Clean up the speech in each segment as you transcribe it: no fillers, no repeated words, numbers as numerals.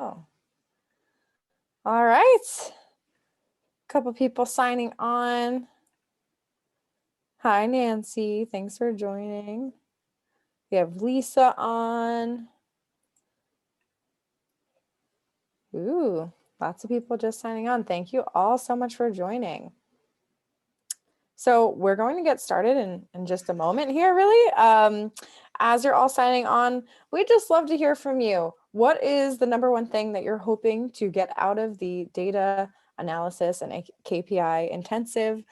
Oh, all right. Couple people signing on. Hi, Nancy. Thanks for joining. We have Lisa on. Ooh, lots of people just signing on. Thank you all so much for joining. So we're going to get started in just a moment here, really. As you're all signing on, we'd just love to hear from you. What is the number one thing that you're hoping to get out of the data analysis and KPI intensive?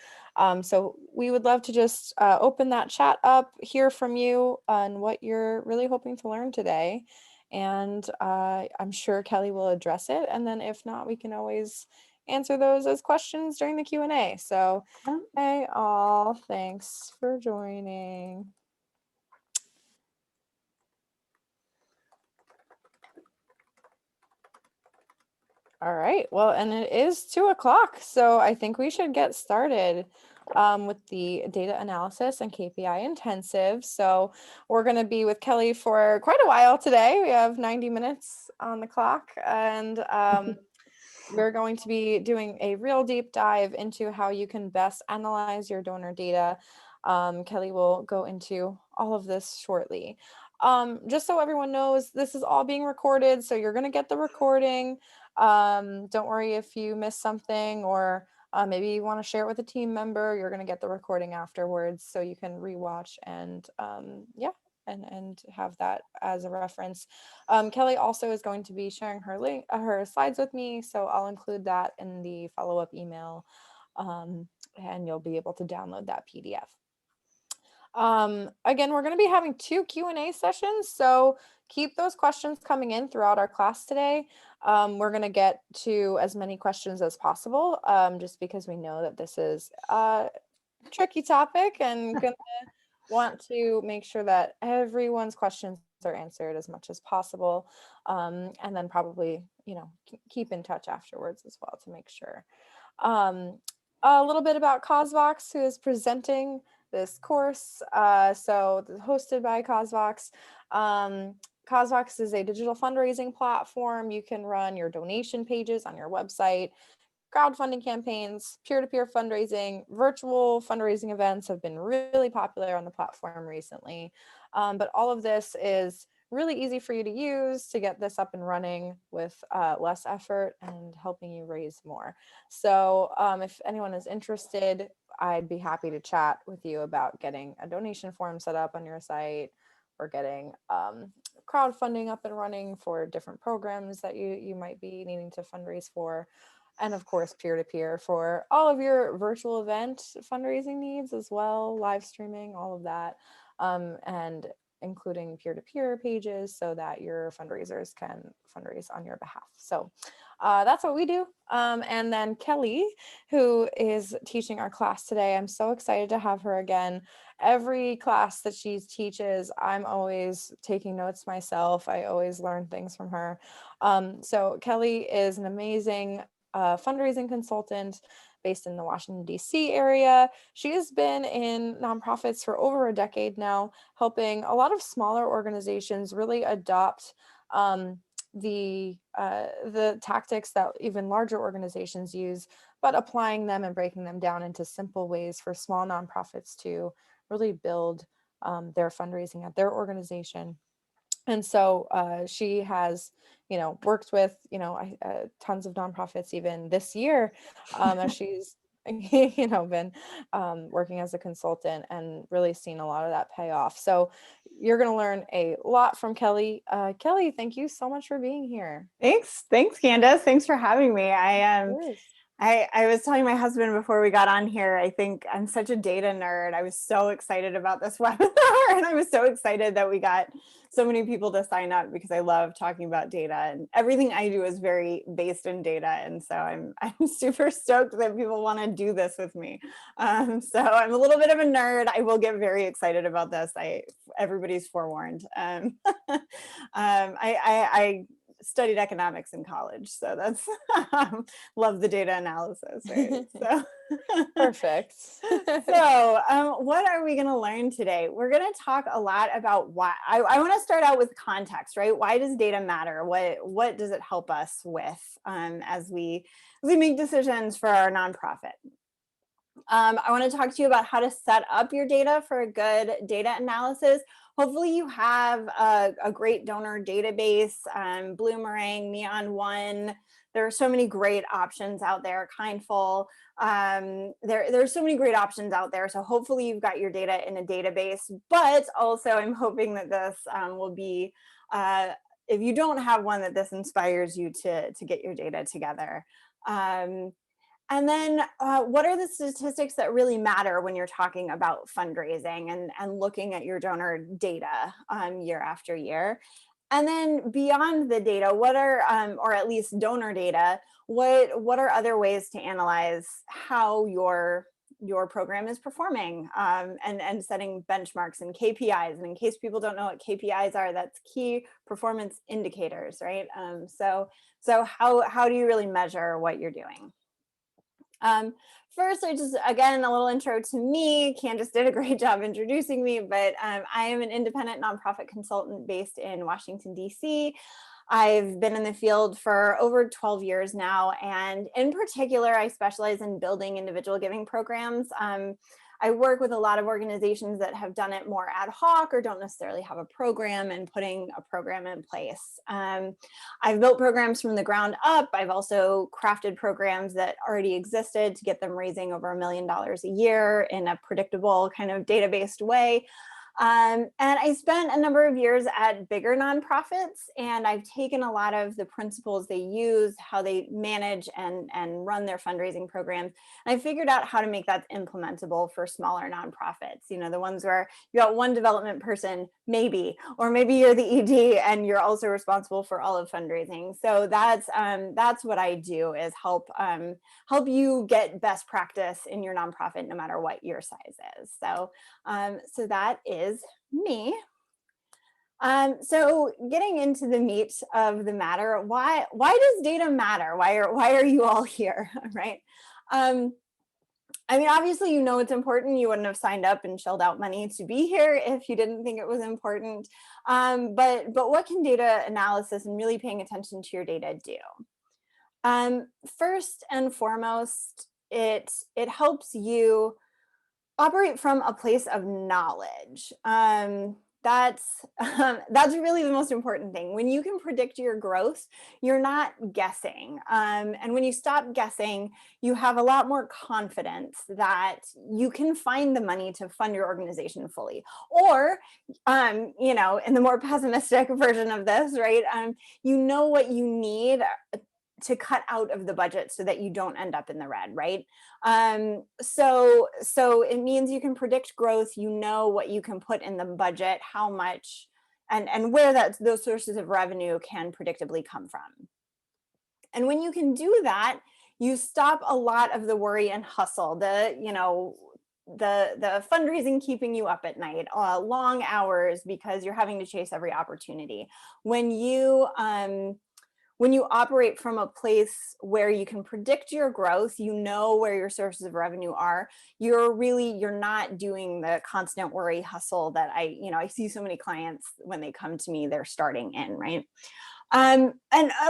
So we would love to just open that chat up, hear from you on what you're really hoping to learn today. And I'm sure Kelly will address it. And then if not, we can always answer those as questions during the Q&A. So hey all, thanks for joining. All right, well, and it is 2 o'clock, so I think we should get started with the data analysis and KPI intensive. So we're going to be with Kelly for quite a while today. We have 90 minutes on the clock, and we're going to be doing a real deep dive into how you can best analyze your donor data. Kelly will go into all of this shortly. Just so everyone knows, this is all being recorded, so you're going to get the recording. Don't worry if you miss something, or maybe you want to share it with a team member. You're going to get the recording afterwards, so you can rewatch and and have that as a reference. Kelly also is going to be sharing her slides with me, so I'll include that in the follow-up email, and you'll be able to download that PDF. Again, we're going to be having 2 Q&A sessions, so keep those questions coming in throughout our class today. We're going to get to as many questions as possible, just because we know that this is a tricky topic, and going to want to make sure that everyone's questions are answered as much as possible, and then probably, keep in touch afterwards as well to make sure. A little bit about CauseVox, who is presenting this course. So hosted by CauseVox. CauseVox is a digital fundraising platform. You can run your donation pages on your website. Crowdfunding campaigns, peer-to-peer fundraising, virtual fundraising events have been really popular on the platform recently. But all of this is really easy for you to use to get this up and running with less effort and helping you raise more. So if anyone is interested, I'd be happy to chat with you about getting a donation form set up on your site, or getting crowdfunding up and running for different programs that you might be needing to fundraise for. And of course, peer-to-peer for all of your virtual event fundraising needs as well, live streaming, all of that, and including peer-to-peer pages so that your fundraisers can fundraise on your behalf. So that's what we do. And then Kelly, who is teaching our class today, I'm so excited to have her again. Every class that she teaches, I'm always taking notes myself. I always learn things from her. So Kelly is an amazing fundraising consultant based in the Washington, D.C. area. She has been in nonprofits for over a decade now, helping a lot of smaller organizations really adopt the tactics that even larger organizations use, but applying them and breaking them down into simple ways for small nonprofits to really build their fundraising at their organization. And so she has, worked with, tons of nonprofits even this year, as she's, been working as a consultant and really seen a lot of that pay off. So you're going to learn a lot from Kelly. Kelly, thank you so much for being here. Thanks, Candace. Thanks for having me. I was telling my husband before we got on here, I think I'm such a data nerd. I was so excited about this webinar, and I was so excited that we got so many people to sign up, because I love talking about data, and everything I do is very based in data. And so I'm super stoked that people want to do this with me. So I'm a little bit of a nerd. I will get very excited about this. Everybody's forewarned. I studied economics in college, so that's love the data analysis, right? So Perfect. So, what are we going to learn today? We're going to talk a lot about why. I want to start out with context, right? Why does data matter? What does it help us with as we make decisions for our nonprofit? I want to talk to you about how to set up your data for a good data analysis. Hopefully you have a great donor database, Bloomerang, Neon One. There are so many great options out there, Kindful. There's so many great options out there. So hopefully you've got your data in a database, but also I'm hoping that this will be, if you don't have one, that this inspires you to get your data together. And then what are the statistics that really matter when you're talking about fundraising and looking at your donor data year after year? And then beyond the data, what are, or at least donor data, what are other ways to analyze how your program is performing, and setting benchmarks and KPIs. And in case people don't know what KPIs are, that's key performance indicators, right? So how do you really measure what you're doing? First, again, a little intro to me. Candace did a great job introducing me, but I am an independent nonprofit consultant based in Washington, D.C. I've been in the field for over 12 years now, and in particular, I specialize in building individual giving programs. I work with a lot of organizations that have done it more ad hoc or don't necessarily have a program, and putting a program in place. I've built programs from the ground up. I've also crafted programs that already existed to get them raising over $1 million a year in a predictable kind of data-based way. And I spent a number of years at bigger nonprofits, and I've taken a lot of the principles they use, how they manage and run their fundraising programs, and I figured out how to make that implementable for smaller nonprofits. You know, the ones where you got one development person, maybe, or maybe you're the ED and you're also responsible for all of fundraising. So that's what I do, is help you get best practice in your nonprofit, no matter what your size is. So that is me. So getting into the meat of the matter, why does data matter? Why are you all here, right? I mean, obviously, you know it's important. You wouldn't have signed up and shelled out money to be here if you didn't think it was important. But what can data analysis and really paying attention to your data do? First and foremost, it helps you operate from a place of knowledge. That's really the most important thing. When you can predict your growth, you're not guessing. And when you stop guessing, you have a lot more confidence that you can find the money to fund your organization fully. Or, in the more pessimistic version of this, right? You know what you need to cut out of the budget so that you don't end up in the red, right? So it means you can predict growth. You know what you can put in the budget, how much, and where those sources of revenue can predictably come from. And when you can do that, you stop a lot of the worry and hustle, the fundraising keeping you up at night, long hours because you're having to chase every opportunity. When you operate from a place where you can predict your growth, you know where your sources of revenue are, you're not doing the constant worry hustle that I see so many clients when they come to me, they're starting in, right? And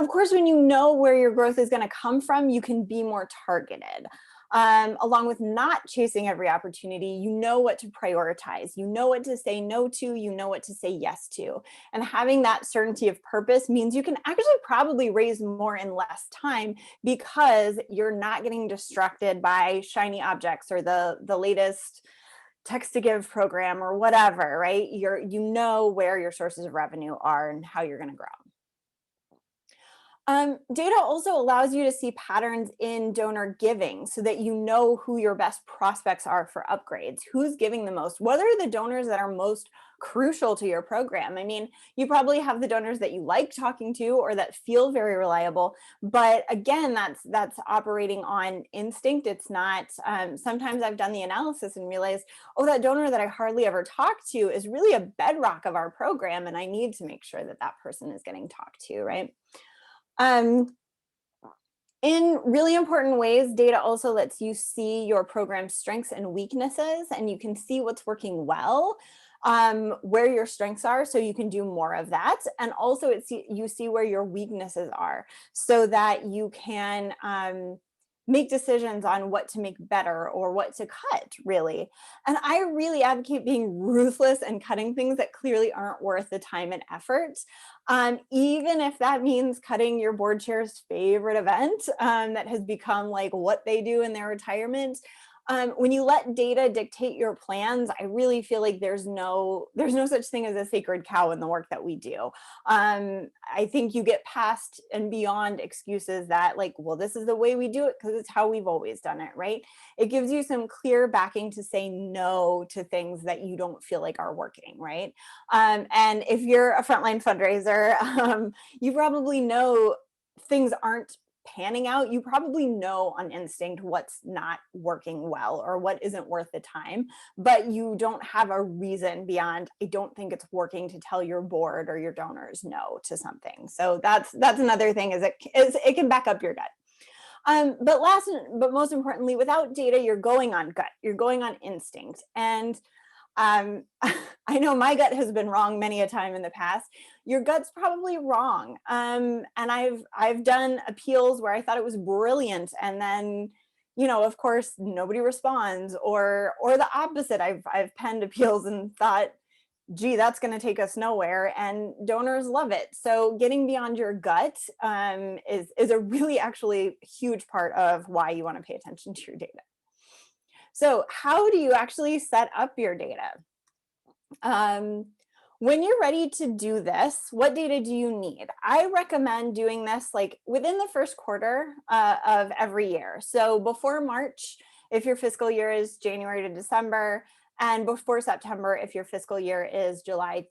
of course, when you know where your growth is going to come from, you can be more targeted. Along with not chasing every opportunity, you know what to prioritize, you know what to say no to, you know what to say yes to. And having that certainty of purpose means you can actually probably raise more in less time, because you're not getting distracted by shiny objects or the latest text to give program or whatever, right? You know where your sources of revenue are and how you're going to grow. Data also allows you to see patterns in donor giving so that you know who your best prospects are for upgrades, who's giving the most, what are the donors that are most crucial to your program. I mean, you probably have the donors that you like talking to or that feel very reliable, but again, that's operating on instinct. It's not, sometimes I've done the analysis and realized, oh, that donor that I hardly ever talk to is really a bedrock of our program, and I need to make sure that that person is getting talked to, right? Um, In really important ways, data also lets you see your program's strengths and weaknesses, and you can see what's working well, where your strengths are, so you can do more of that. And also you see where your weaknesses are, so that you can make decisions on what to make better or what to cut, really. And I really advocate being ruthless and cutting things that clearly aren't worth the time and effort, even if that means cutting your board chair's favorite event, that has become like what they do in their retirement. When you let data dictate your plans, I really feel like there's no such thing as a sacred cow in the work that we do. I think you get past and beyond excuses that, like, well, this is the way we do it because it's how we've always done it, right? It gives you some clear backing to say no to things that you don't feel like are working, right? And if you're a frontline fundraiser, you probably know things aren't panning out. You probably know on instinct what's not working well or what isn't worth the time, but you don't have a reason beyond, I don't think it's working, to tell your board or your donors no to something. So that's another thing, is it can back up your gut. But most importantly, without data, you're going on gut, you're going on instinct. And I know my gut has been wrong many a time in the past. Your gut's probably wrong. And I've done appeals where I thought it was brilliant, and then, of course, nobody responds, or the opposite. I've penned appeals and thought, gee, that's going to take us nowhere, and donors love it. So getting beyond your gut is a really actually huge part of why you want to pay attention to your data. So how do you actually set up your data? When you're ready to do this, what data do you need? I recommend doing this like within the first quarter of every year. So before March, if your fiscal year is January to December, and before September, if your fiscal year is July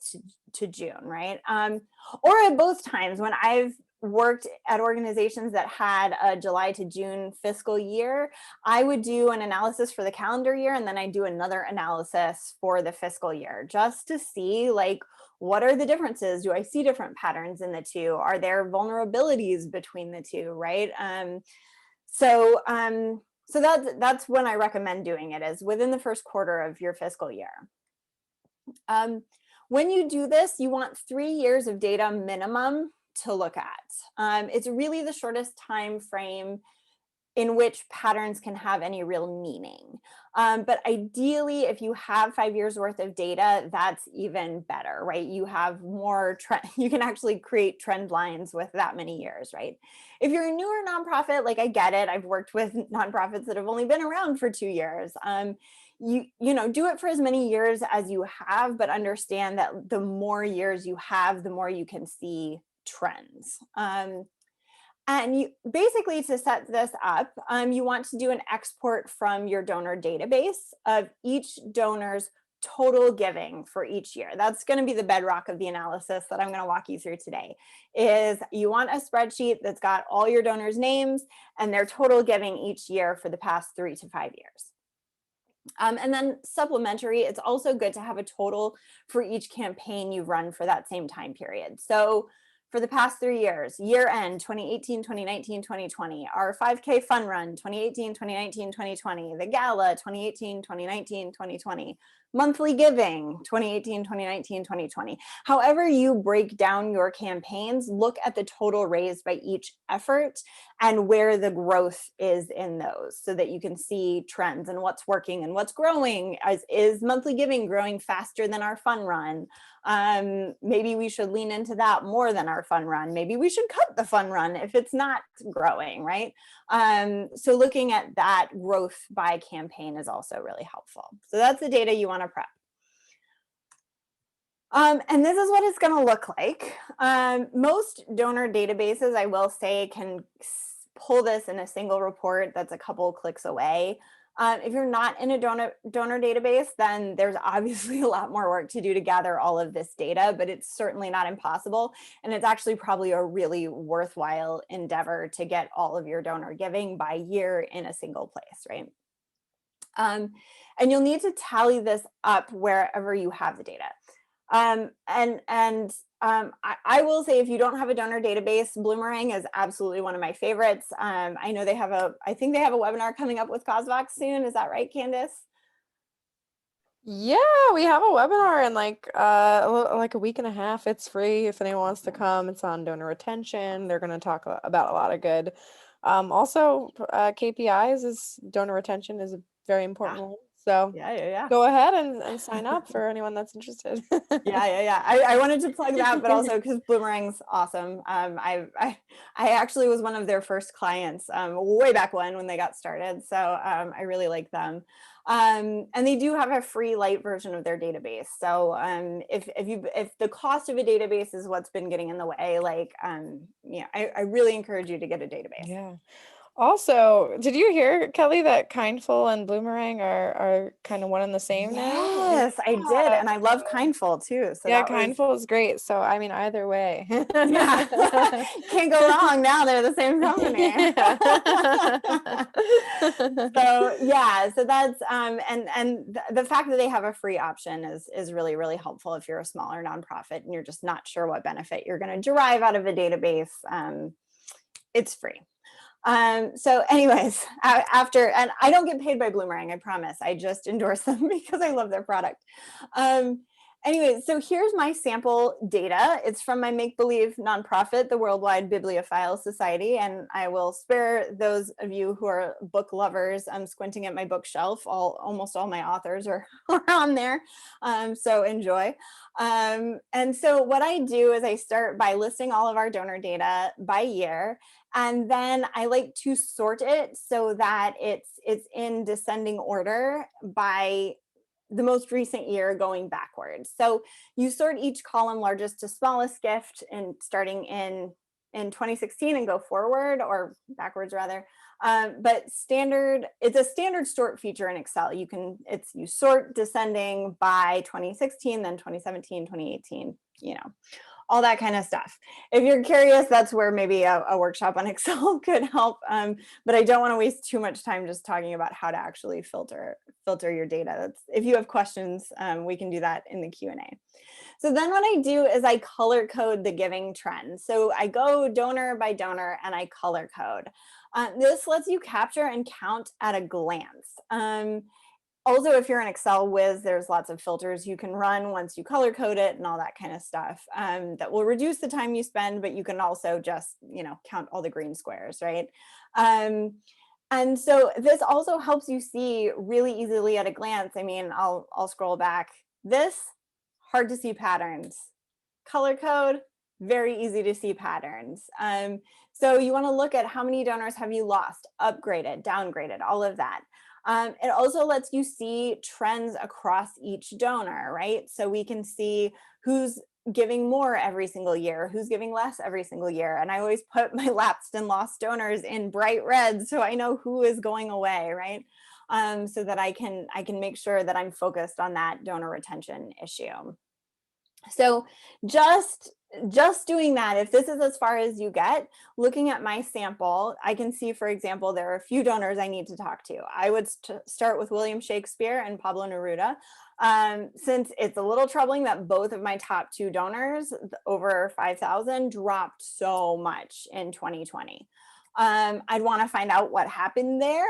to June, right? Or at both times. When I've worked at organizations that had a July to June fiscal year, I would do an analysis for the calendar year, and then I do another analysis for the fiscal year, just to see, like, what are the differences? Do I see different patterns in the two? Are there vulnerabilities between the two, right? So that's when I recommend doing it, is within the first quarter of your fiscal year. When you do this, you want 3 years of data minimum to look at. It's really the shortest time frame in which patterns can have any real meaning. But ideally, if you have 5 years worth of data, that's even better, right? You have more trend, you can actually create trend lines with that many years, right? If you're a newer nonprofit, like, I get it. I've worked with nonprofits that have only been around for 2 years. Do it for as many years as you have, but understand that the more years you have, the more you can see trends. And you basically, to set this up, you want to do an export from your donor database of each donor's total giving for each year. That's going to be the bedrock of the analysis that I'm going to walk you through today. Is you want a spreadsheet that's got all your donors' names and their total giving each year for the past 3 to 5 years. And then supplementary, it's also good to have a total for each campaign you've run for that same time period. So for the past 3 years, year end 2018, 2019, 2020, our 5K fun run 2018, 2019, 2020, the gala 2018, 2019, 2020, monthly giving 2018, 2019, 2020. However you break down your campaigns, look at the total raised by each effort and where the growth is in those, so that you can see trends and what's working and what's growing. Is monthly giving growing faster than our fun run? Maybe we should lean into that more than our fun run. Maybe we should cut the fun run if it's not growing, right? So looking at that growth by campaign is also really helpful. So that's the data you want to prep. And this is what it's going to look like. Most donor databases, I will say, can pull this in a single report that's a couple clicks away. If you're not in a donor database, then there's obviously a lot more work to do to gather all of this data, but it's certainly not impossible. And it's actually probably a really worthwhile endeavor to get all of your donor giving by year in a single place, right? And you'll need to tally this up wherever you have the data. And I will say, if you don't have a donor database, Bloomerang is absolutely one of my favorites. I know I think they have a webinar coming up with CosVox soon. Is that right, Candace? Yeah, we have a webinar in like a week and a half. It's free if anyone wants to come. It's on donor retention. They're going to talk about a lot of good. Also, KPIs is donor retention is a very Yeah, important one. So yeah. go ahead and sign up for anyone that's interested. Yeah. I wanted to plug that, but also because Bloomerang's awesome. I actually was one of their first clients way back when they got started. So I really like them. And they do have a free light version of their database. So if the cost of a database is what's been getting in the way, I really encourage you to get a database. Yeah. Also, did you hear, Kelly, that Kindful and Bloomerang are kind of one and the same now? Yes, I did. And I love Kindful too. So Yeah, that was, Kindful is great. So, I mean, either way. yeah, can't go wrong now. They're the same company. So yeah, so that's and the fact that they have a free option is really, really helpful if you're a smaller nonprofit and you're just not sure what benefit you're going to derive out of a database. It's free. So anyways, after, and I don't get paid by Bloomerang, I promise. I just endorse them because I love their product. Anyway, so here's my sample data. It's from my make-believe nonprofit, the Worldwide Bibliophile Society, and I will spare those of you who are book lovers. I'm squinting at my bookshelf. Almost all my authors are on there, so enjoy. And so what I do is I start by listing all of our donor data by year, and then I like to sort it so that it's in descending order by the most recent year going backwards. So you sort each column largest to smallest gift and starting in 2016 and go forward, or backwards rather. But it's a standard sort feature in Excel. You sort descending by 2016, then 2017, 2018, all that kind of stuff. If you're curious, that's where maybe a workshop on Excel could help. But I don't want to waste too much time just talking about how to actually filter your data. If you have questions, we can do that in the Q&A. So then what I do is I color code the giving trend. So I go donor by donor and I color code. This lets you capture and count at a glance. Also, if you're an Excel whiz, there's lots of filters you can run once you color code it and all that kind of stuff that will reduce the time you spend, but you can also just, count all the green squares, right? And so this also helps you see really easily at a glance. I mean, I'll scroll back. This, hard to see patterns. Color code, very easy to see patterns. So you want to look at how many donors have you lost, upgraded, downgraded, all of that. It also lets you see trends across each donor, right? So we can see who's giving more every single year, who's giving less every single year. And I always put my lapsed and lost donors in bright red so I know who is going away, right? So that I can make sure that I'm focused on that donor retention issue. So just doing that, if this is as far as you get, looking at my sample, I can see, for example, there are a few donors I need to talk to. I would start with William Shakespeare and Pablo Neruda, since it's a little troubling that both of my top two donors, over 5,000, dropped so much in 2020. I'd want to find out what happened there.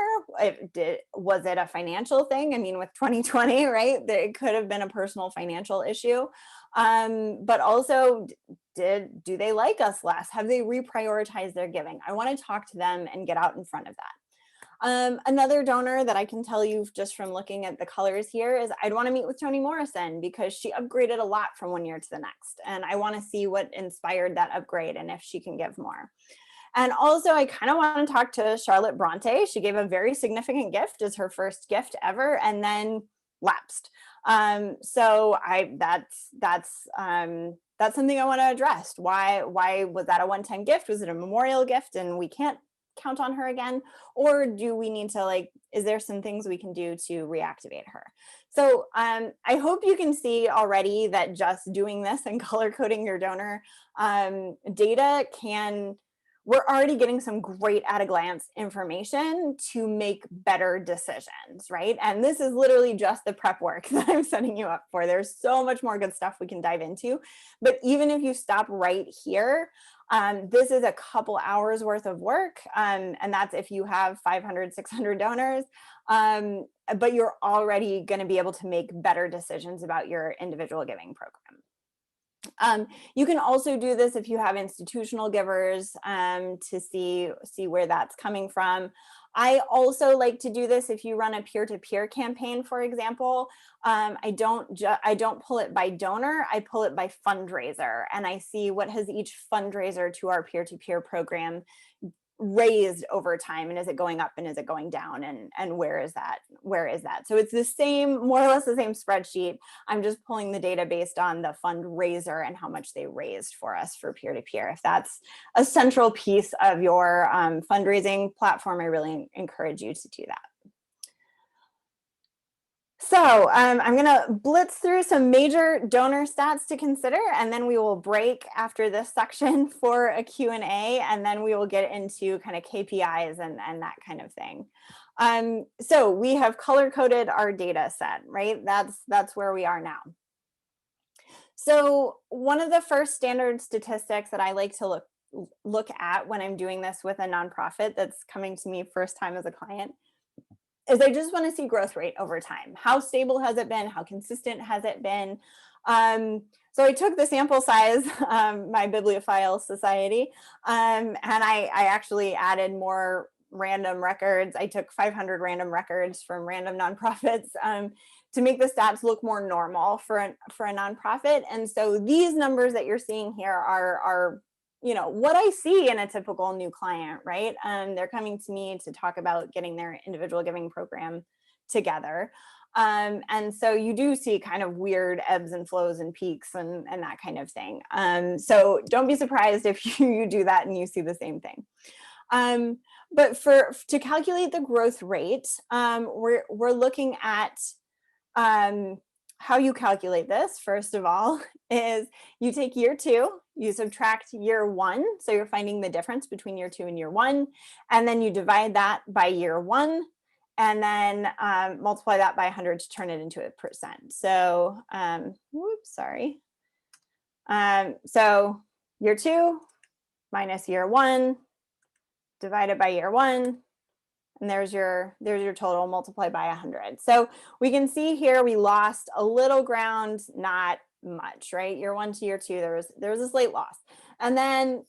Was it a financial thing? I mean, with 2020, right? It could have been a personal financial issue. But also, do they like us less? Have they reprioritized their giving? I want to talk to them and get out in front of that. Another donor that I can tell you just from looking at the colors here is I'd want to meet with Toni Morrison because she upgraded a lot from one year to the next. And I want to see what inspired that upgrade and if she can give more. And also, I kind of want to talk to Charlotte Bronte. She gave a very significant gift as her first gift ever and then lapsed. So that's something I want to address. Why was that a one-time gift? Was it a memorial gift and we can't count on her again? Or do we need to, is there some things we can do to reactivate her? So I hope you can see already that just doing this and color coding your donor data can we're already getting some great at a glance information to make better decisions, right? And this is literally just the prep work that I'm setting you up for. There's so much more good stuff we can dive into. But even if you stop right here, this is a couple hours worth of work. And that's if you have 500, 600 donors. But you're already going to be able to make better decisions about your individual giving program. You can also do this if you have institutional givers to see where that's coming from. I also like to do this if you run a peer-to-peer campaign, for example. I don't pull it by donor, I pull it by fundraiser, and I see what has each fundraiser to our peer-to-peer program raised over time, and is it going up and is it going down, and where is that, so it's the same, more or less the same spreadsheet. I'm just pulling the data based on the fundraiser and how much they raised for us for peer-to-peer. If that's a central piece of your fundraising platform, I really encourage you to do that. So I'm going to blitz through some major donor stats to consider, and then we will break after this section for a Q&A, and then we will get into kind of KPIs and that kind of thing. So we have color-coded our data set, right? That's where we are now. So one of the first standard statistics that I like to look at when I'm doing this with a nonprofit that's coming to me first time as a client is I just want to see growth rate over time. How stable has it been? How consistent has it been? So I took the sample size, my bibliophile society, and I actually added more random records. I took 500 random records from random nonprofits to make the stats look more normal for a nonprofit. And so these numbers that you're seeing here are what I see in a typical new client, right? They're coming to me to talk about getting their individual giving program together. And so you do see kind of weird ebbs and flows and peaks and that kind of thing. So don't be surprised if you do that and you see the same thing. But to calculate the growth rate, we're looking at how you calculate this, first of all, is you take year 2, you subtract year 1, so you're finding the difference between year 2 and year 1, and then you divide that by year 1, and then multiply that by 100 to turn it into a percent. So, so year 2 minus year 1 divided by year 1, and there's your total multiplied by 100. So we can see here we lost a little ground, not much, right? Year 1 to year 2, there was a slight loss, and then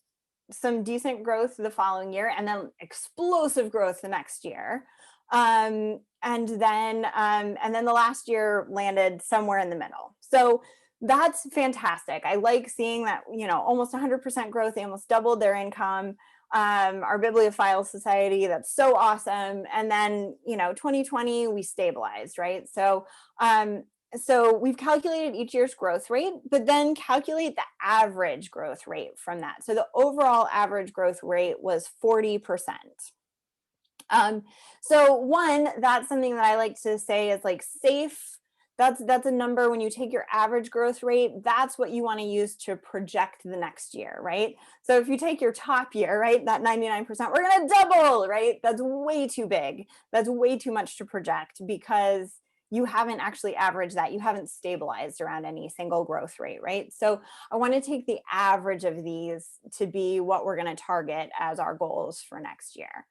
some decent growth the following year, and then explosive growth the next year, and then the last year landed somewhere in the middle. So that's fantastic. I like seeing that, almost 100% growth. They almost doubled their income. Our bibliophile society, that's so awesome. And then 2020 we stabilized, right? So so we've calculated each year's growth rate, but then calculate the average growth rate from that. So the overall average growth rate was 40%. So one, that's something that I like to say is like safe. That's a number. When you take your average growth rate, that's what you want to use to project the next year, right? So if you take your top year, right, that 99%, we're going to double, right? That's way too big. That's way too much to project because you haven't actually averaged that. You haven't stabilized around any single growth rate, right? So I want to take the average of these to be what we're going to target as our goals for next year.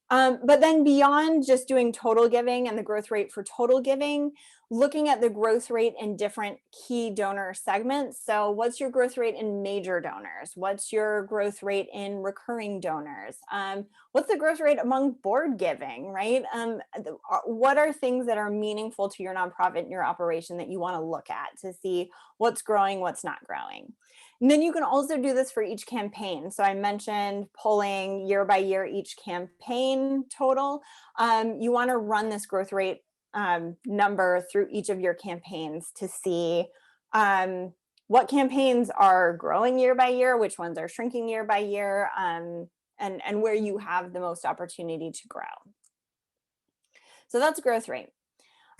But then beyond just doing total giving and the growth rate for total giving, looking at the growth rate in different key donor segments. So what's your growth rate in major donors? What's your growth rate in recurring donors? What's the growth rate among board giving, right? What are things that are meaningful to your nonprofit and your operation that you want to look at to see what's growing, what's not growing? And then you can also do this for each campaign. So I mentioned pulling year by year each campaign total. You want to run this growth rate number through each of your campaigns to see what campaigns are growing year by year, which ones are shrinking year by year, and where you have the most opportunity to grow. So that's growth rate.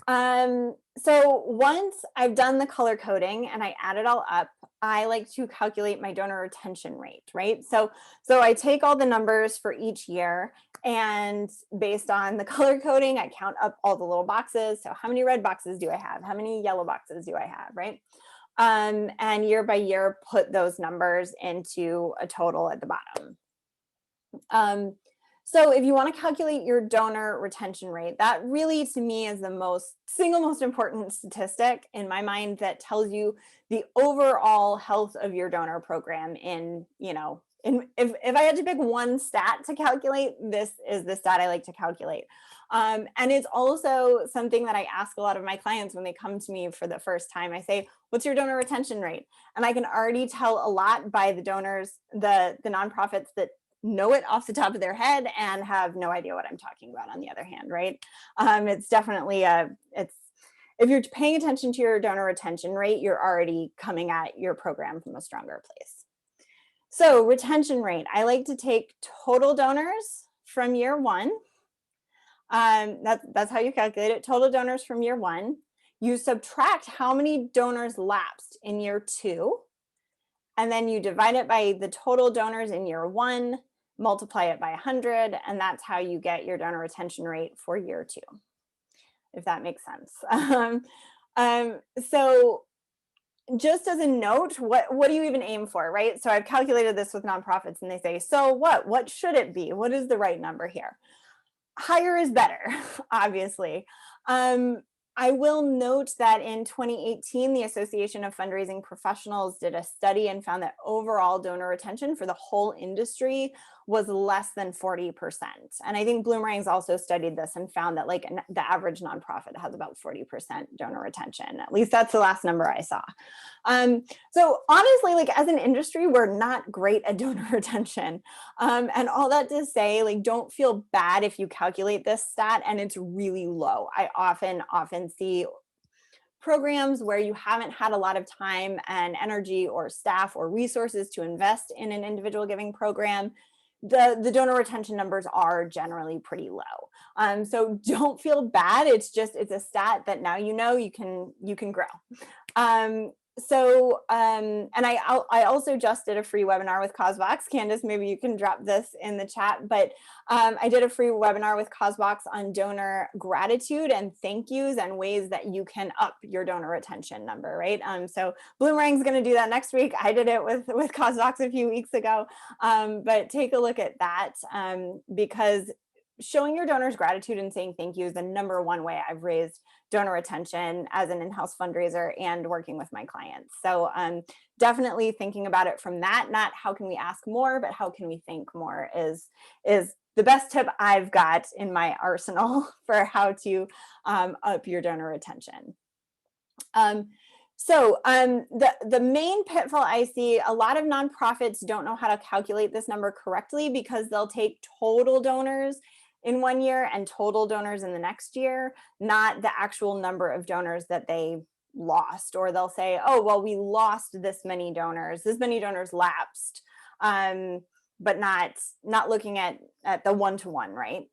So once I've done the color coding and I add it all up, I like to calculate my donor retention rate, right? So I take all the numbers for each year, and based on the color coding, I count up all the little boxes. So how many red boxes do I have? How many yellow boxes do I have, right? And year by year, put those numbers into a total at the bottom. So if you want to calculate your donor retention rate, that really to me is the single most important statistic in my mind that tells you the overall health of your donor program if I had to pick one stat to calculate, this is the stat I like to calculate. And it's also something that I ask a lot of my clients when they come to me for the first time. I say, what's your donor retention rate? And I can already tell a lot by the donors, the nonprofits that know it off the top of their head and have no idea what I'm talking about on the other hand, right? It's definitely if you're paying attention to your donor retention rate, you're already coming at your program from a stronger place. So retention rate, I like to take total donors from year one. That's how you calculate it, total donors from year one. You subtract how many donors lapsed in year two, and then you divide it by the total donors in year one, multiply it by 100, and that's how you get your donor retention rate for year two, if that makes sense. So just as a note, what do you even aim for, right? So I've calculated this with nonprofits and they say, so what should it be? What is the right number here? Higher is better, obviously. I will note that in 2018, the Association of Fundraising Professionals did a study and found that overall donor retention for the whole industry was less than 40%. And I think Bloomerangs also studied this and found that like the average nonprofit has about 40% donor retention. At least that's the last number I saw. So honestly, like as an industry, we're not great at donor retention. And all that to say, like, don't feel bad if you calculate this stat and it's really low. I often see programs where you haven't had a lot of time and energy or staff or resources to invest in an individual giving program. The donor retention numbers are generally pretty low. So don't feel bad. It's a stat that now you can grow. And I also just did a free webinar with CauseVox. Candace, maybe you can drop this in the chat, but I did a free webinar with CauseVox on donor gratitude and thank yous and ways that you can up your donor retention number, right? So Bloomerang's going to do that next week. I did it with CauseVox a few weeks ago, but take a look at that because showing your donors gratitude and saying thank you is the number one way I've raised donor retention as an in-house fundraiser and working with my clients. So definitely thinking about it from that, not how can we ask more, but how can we thank more is the best tip I've got in my arsenal for how to up your donor retention. So the main pitfall I see, a lot of nonprofits don't know how to calculate this number correctly because they'll take total donors in one year and total donors in the next year, not the actual number of donors that they lost. Or they'll say, oh, well, we lost this many donors lapsed, but not looking at the one-to-one, right?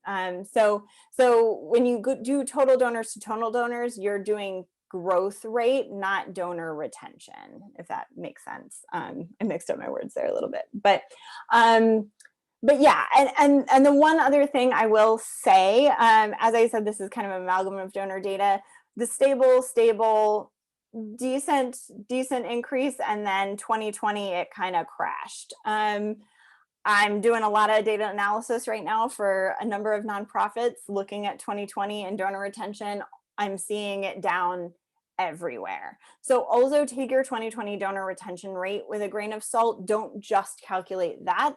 So when you do total donors to total donors, you're doing growth rate, not donor retention, if that makes sense. I mixed up my words there a little bit, but yeah, and the one other thing I will say, as I said, this is kind of an amalgam of donor data, the stable, decent increase, and then 2020, it kind of crashed. I'm doing a lot of data analysis right now for a number of nonprofits looking at 2020 and donor retention. I'm seeing it down everywhere. So also take your 2020 donor retention rate with a grain of salt. Don't just calculate that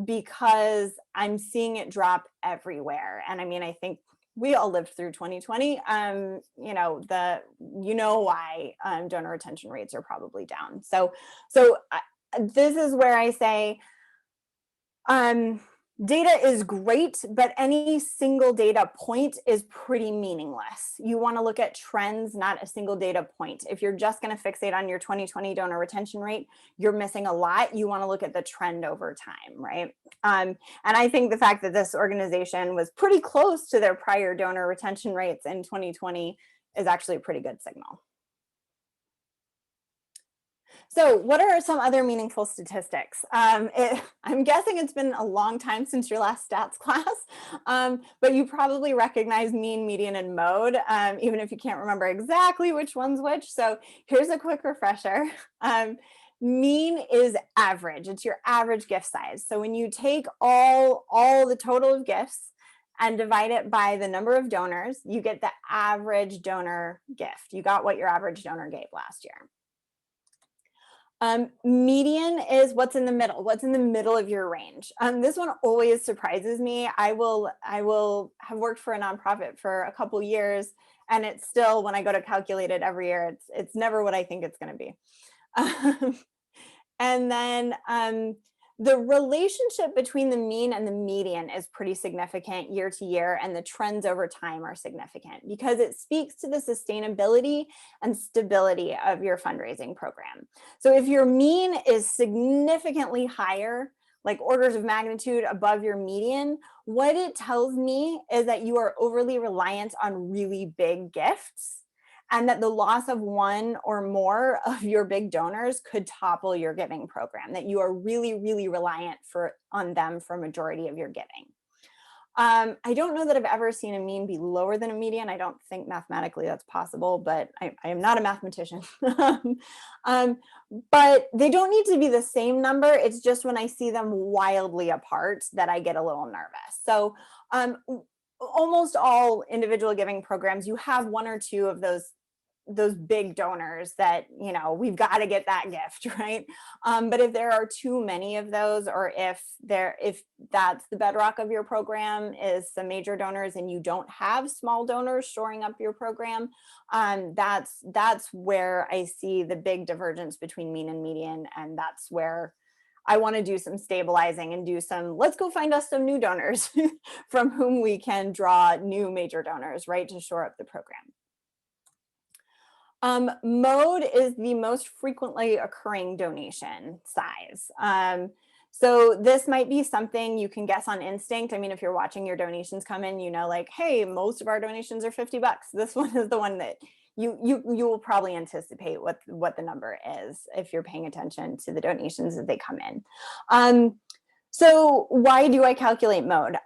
because I'm seeing it drop everywhere. And I mean, I think we all lived through 2020. Why donor retention rates are probably down. So this is where I say, data is great, but any single data point is pretty meaningless. You want to look at trends, not a single data point. If you're just going to fixate on your 2020 donor retention rate, you're missing a lot. You want to look at the trend over time, right? And I think the fact that this organization was pretty close to their prior donor retention rates in 2020 is actually a pretty good signal. So what are some other meaningful statistics? I'm guessing it's been a long time since your last stats class, but you probably recognize mean, median, and mode, even if you can't remember exactly which one's which. So here's a quick refresher. Mean is average. It's your average gift size. So when you take all the total of gifts and divide it by the number of donors, you get the average donor gift. You got what your average donor gave last year. Median is what's in the middle of your range. This one always surprises me. I will have worked for a nonprofit for a couple years, and it's still, when I go to calculate it every year, it's never what I think it's going to be. And then the relationship between the mean and the median is pretty significant year to year, and the trends over time are significant because it speaks to the sustainability and stability of your fundraising program. So if your mean is significantly higher, like orders of magnitude above your median, what it tells me is that you are overly reliant on really big gifts, and that the loss of one or more of your big donors could topple your giving program, that you are really, really reliant on them for a majority of your giving. I don't know that I've ever seen a mean be lower than a median. I don't think mathematically that's possible, but I am not a mathematician. But they don't need to be the same number. It's just when I see them wildly apart that I get a little nervous. So almost all individual giving programs, you have one or two of those big donors that, you know, we've got to get that gift, right? But if there are too many of those, or if that's the bedrock of your program is some major donors and you don't have small donors shoring up your program, that's where I see the big divergence between mean and median. And that's where I want to do some stabilizing and do some, let's go find us some new donors from whom we can draw new major donors, right, to shore up the program. Mode is the most frequently occurring donation size. So this might be something you can guess on instinct. I mean, if you're watching your donations come in, you know, like, hey, most of our donations are $50. This one is the one that you will probably anticipate what the number is if you're paying attention to the donations as they come in. So why do I calculate mode?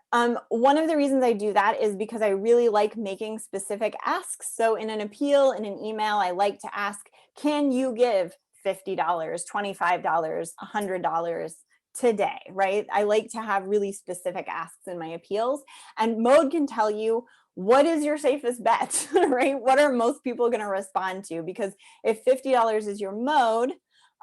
One of the reasons I do that is because I really like making specific asks. So in an appeal, in an email, I like to ask, can you give $50, $25, $100 today, right? I like to have really specific asks in my appeals, and mode can tell you what is your safest bet, right? What are most people going to respond to? Because if $50 is your mode,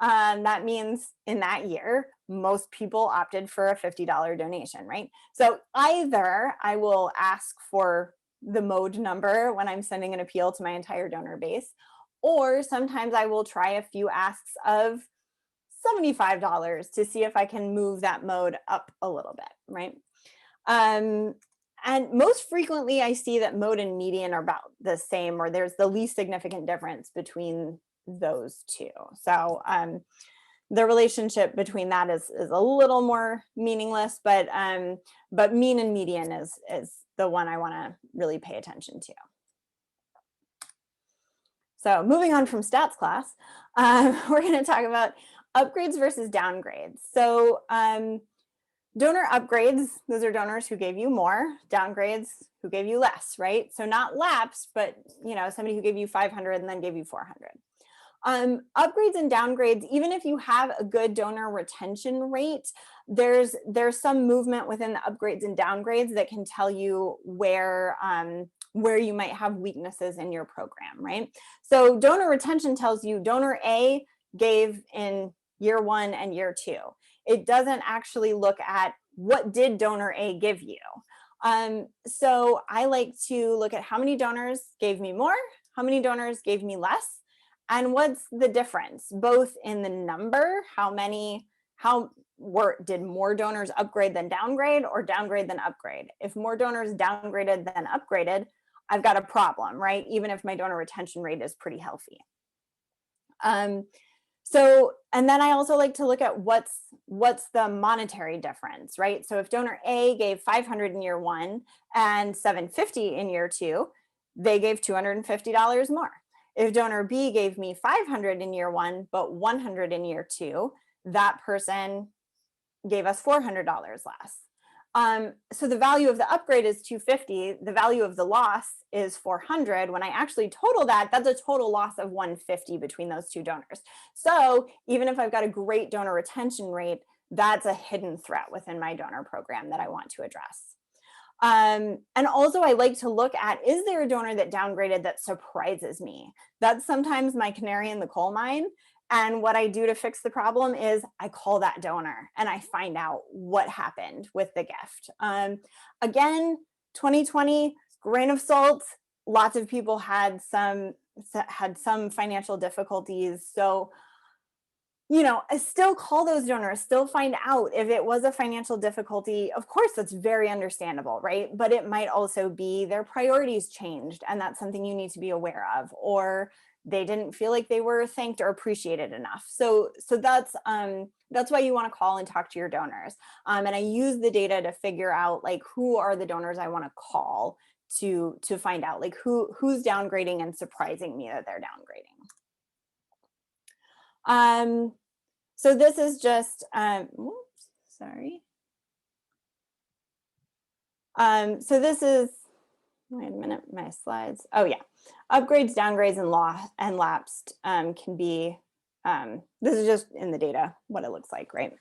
that means in that year, most people opted for a $50 donation, right? So either I will ask for the mode number when I'm sending an appeal to my entire donor base, or sometimes I will try a few asks of $75 to see if I can move that mode up a little bit, right? And most frequently I see that mode and median are about the same, or there's the least significant difference between those two. So the relationship between that is a little more meaningless, but mean and median is the one I want to really pay attention to. So moving on from stats class, we're going to talk about upgrades versus downgrades. So donor upgrades, those are donors who gave you more. Downgrades, who gave you less, right? So not lapsed, but you know, somebody who gave you 500 and then gave you 400. Upgrades and downgrades, even if you have a good donor retention rate, there's some movement within the upgrades and downgrades that can tell you where you might have weaknesses in your program, right? So donor retention tells you donor A gave in year 1 and year 2. It doesn't actually look at what did donor A give you. So I like to look at how many donors gave me more, how many donors gave me less, and what's the difference, both in the number, did more donors upgrade than downgrade, or downgrade than upgrade? If more donors downgraded than upgraded, I've got a problem, right? Even if my donor retention rate is pretty healthy. So, and then I also like to look at what's the monetary difference, right? So if donor A gave 500 in year 1 and 750 in year 2, they gave $250 more. If donor B gave me 500 in year one, but 100 in year two, that person gave us $400 less. So the value of the upgrade is 250. The value of the loss is 400. When I actually total that, that's a total loss of 150 between those two donors. So even if I've got a great donor retention rate, that's a hidden threat within my donor program that I want to address. And also I like to look at, is there a donor that downgraded that surprises me? That's sometimes my canary in the coal mine. And what I do to fix the problem is I call that donor and I find out what happened with the gift. Again, 2020, grain of salt, lots of people had some financial difficulties. So, you know, I still call those donors, still find out if it was a financial difficulty. Of course, that's very understandable, right? But it might also be their priorities changed, and that's something you need to be aware of, or they didn't feel like they were thanked or appreciated enough. So that's why you want to call and talk to your donors. And I use the data to figure out like who are the donors I want to call to find out like who's downgrading and surprising me that they're downgrading. So this is just, whoops, sorry. So this is, wait a minute, my slides. Oh yeah, upgrades, downgrades, and lapsed can be, this is just in the data, what it looks like, right?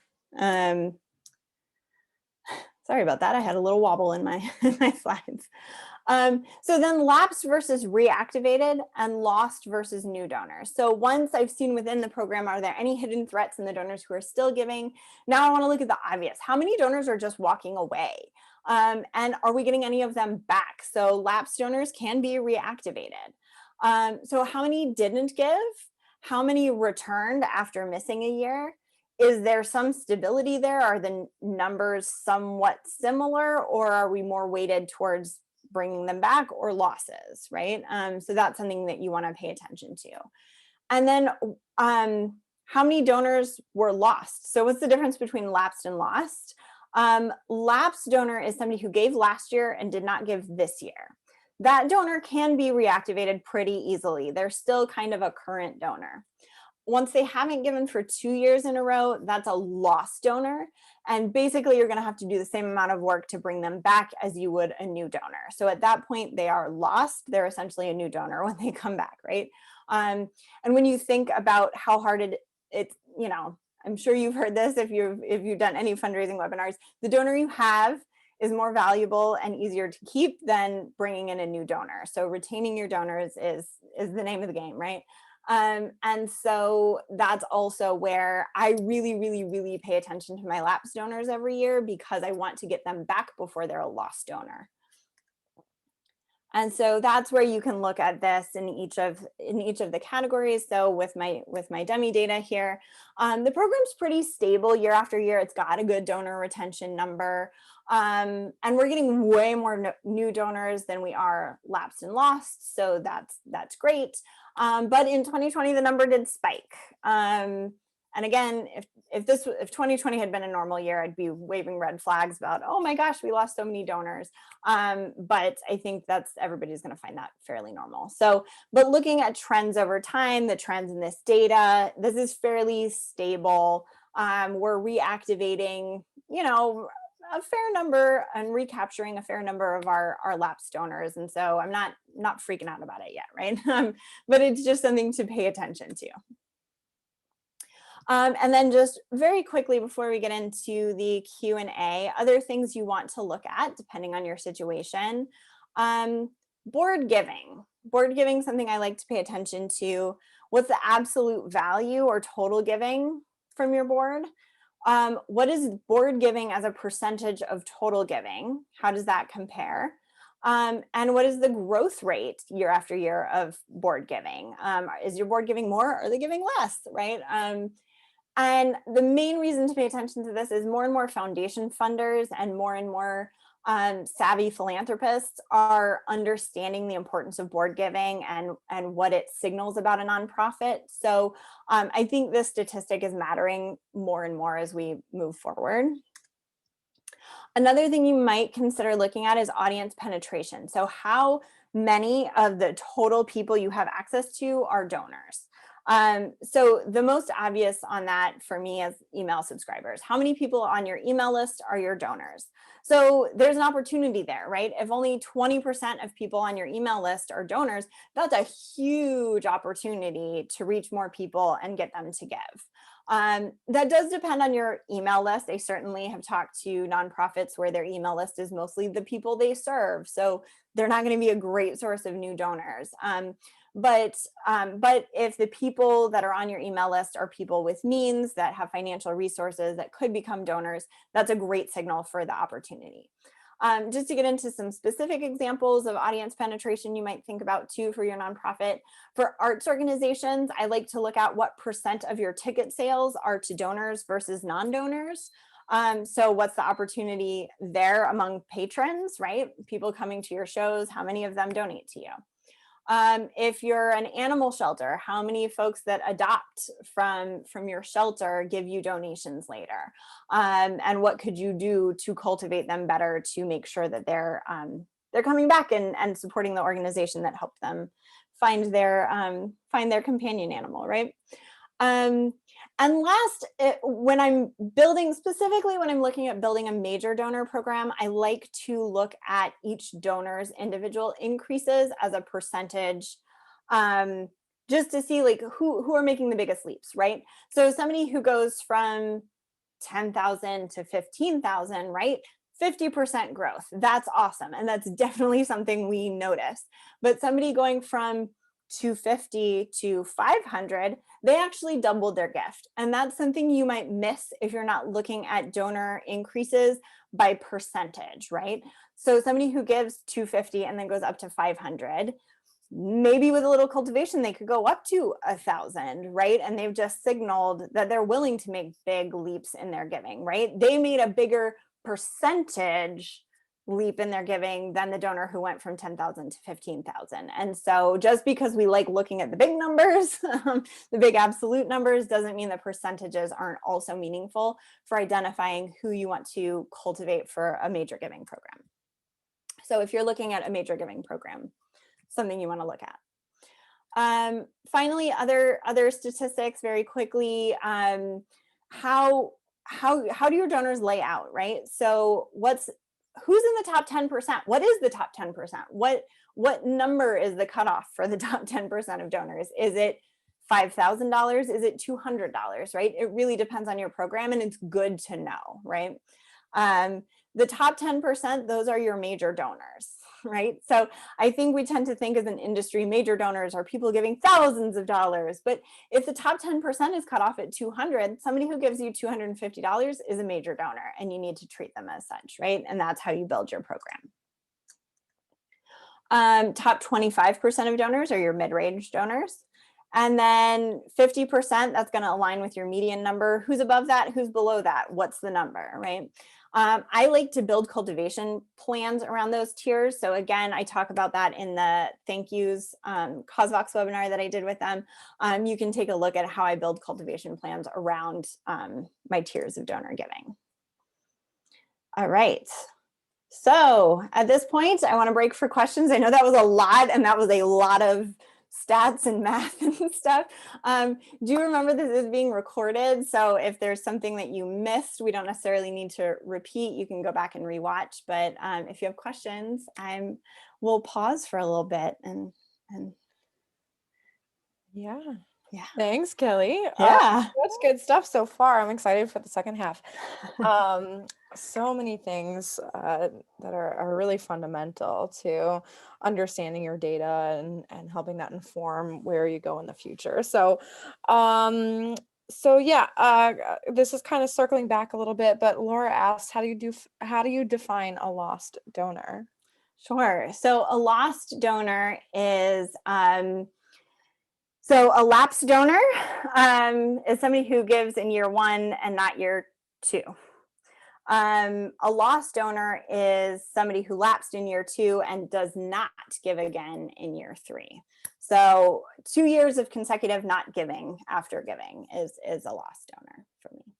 Sorry about that, I had a little wobble in my, in my slides. So then lapsed versus reactivated and lost versus new donors. So once I've seen within the program, are there any hidden threats in the donors who are still giving? Now I want to look at the obvious. How many donors are just walking away? And are we getting any of them back? So lapsed donors can be reactivated. So how many didn't give? How many returned after missing a year? Is there some stability there? Are the numbers somewhat similar, or are we more weighted towards bringing them back or losses, right? So that's something that you want to pay attention to. And then how many donors were lost? So what's the difference between lapsed and lost? Lapsed donor is somebody who gave last year and did not give this year. That donor can be reactivated pretty easily. They're still kind of a current donor. Once they haven't given for 2 years in a row, that's a lost donor. And basically you're gonna have to do the same amount of work to bring them back as you would a new donor. So at that point they are lost, they're essentially a new donor when they come back, right? And when you think about how hard it's, you know, I'm sure you've heard this if you've done any fundraising webinars, the donor you have is more valuable and easier to keep than bringing in a new donor. So retaining your donors is the name of the game, right? And so that's also where I really, really, really pay attention to my lapsed donors every year, because I want to get them back before they're a lost donor. And so that's where you can look at this in each of the categories. So with my dummy data here, the program's pretty stable year after year. It's got a good donor retention number. And we're getting way more new donors than we are lapsed and lost. So that's great. But in 2020, the number did spike. And again, if 2020 had been a normal year, I'd be waving red flags about, oh my gosh, we lost so many donors. But I think everybody's going to find that fairly normal. So, but looking at trends over time, the trends in this data, this is fairly stable. We're reactivating, you know, a fair number and recapturing a fair number of our lapsed donors. And so I'm not freaking out about it yet, right? But it's just something to pay attention to. And then just very quickly before we get into the Q&A, other things you want to look at depending on your situation. Board giving. Board giving is something I like to pay attention to. What's the absolute value or total giving from your board? What is board giving as a percentage of total giving? How does that compare? And what is the growth rate year after year of board giving? Is your board giving more, or are they giving less, right? And the main reason to pay attention to this is more and more foundation funders and more savvy philanthropists are understanding the importance of board giving and what it signals about a nonprofit. So I think this statistic is mattering more and more as we move forward. Another thing you might consider looking at is audience penetration. So how many of the total people you have access to are donors. So the most obvious on that for me is email subscribers. How many people on your email list are your donors? So there's an opportunity there, right? If only 20% of people on your email list are donors, that's a huge opportunity to reach more people and get them to give. That does depend on your email list. I certainly have talked to nonprofits where their email list is mostly the people they serve. So they're not going to be a great source of new donors. But if the people that are on your email list are people with means, that have financial resources, that could become donors, that's a great signal for the opportunity. Just to get into some specific examples of audience penetration you might think about too for your nonprofit. For arts organizations, I like to look at what % of your ticket sales are to donors versus non-donors. So what's the opportunity there among patrons, right? People coming to your shows, how many of them donate to you? If you're an animal shelter, how many folks that adopt from your shelter give you donations later? And what could you do to cultivate them better to make sure that they're coming back and supporting the organization that helped them find their companion animal, right? And last, when I'm looking at building a major donor program, I like to look at each donor's individual increases as a percentage, just to see like who are making the biggest leaps, right? So somebody who goes from 10,000 to 15,000, right? 50% growth. That's awesome. And that's definitely something we notice. But somebody going from 250 to 500, they actually doubled their gift. And that's something you might miss if you're not looking at donor increases by percentage, right? So somebody who gives 250 and then goes up to 500, maybe with a little cultivation, they could go up to 1,000, right? And they've just signaled that they're willing to make big leaps in their giving, right? They made a bigger percentage leap in their giving than the donor who went from 10,000 to 15,000. And so just because we like looking at the big numbers, the big absolute numbers, doesn't mean the percentages aren't also meaningful for identifying who you want to cultivate for a major giving program. So if you're looking at a major giving program, something you want to look at. Finally, other statistics very quickly. How do your donors lay out, right? So who's in the top 10%? What is the top 10%? What number is the cutoff for the top 10% of donors? Is it $5,000? Is it $200, right? It really depends on your program, and it's good to know, right? The top 10%, those are your major donors, right? So I think we tend to think as an industry, major donors are people giving thousands of dollars. But if the top 10% is cut off at 200, somebody who gives you $250 is a major donor, and you need to treat them as such, right? And that's how you build your program. Top 25% of donors are your mid-range donors. And then 50%, that's going to align with your median number. Who's above that? Who's below that? What's the number, right? I like to build cultivation plans around those tiers. So again, I talk about that in the thank yous CauseVox webinar that I did with them. You can take a look at how I build cultivation plans around my tiers of donor giving. All right. So at this point, I want to break for questions. I know that was a lot, and that was a lot of stats and math and stuff. Do you remember this is being recorded? So if there's something that you missed, we don't necessarily need to repeat. You can go back and rewatch. But if you have questions, we'll pause for a little bit and yeah. Yeah. Thanks, Kelly. Yeah. That's good stuff so far. I'm excited for the second half. So many things that are really fundamental to understanding your data and helping that inform where you go in the future. So, yeah, this is kind of circling back a little bit, but Laura asked, how do you define a lost donor? Sure. So a lost donor is so a lapsed donor is somebody who gives in year 1 and not year 2. A lost donor is somebody who lapsed in year 2 and does not give again in year 3. So 2 years of consecutive not giving after giving is a lost donor for me.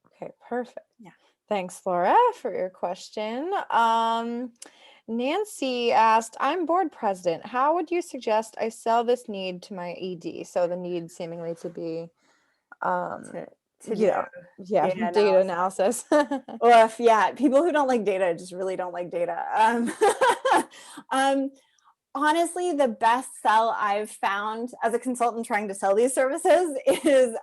Okay, perfect. Yeah. Thanks, Laura, for your question. Nancy asked, I'm board president. How would you suggest I sell this need to my ED? So the need seemingly to be, to you do know, yeah, data data analysis. analysis. Well, if, yeah, people who don't like data just really don't like data. Um, honestly, the best sell I've found as a consultant trying to sell these services is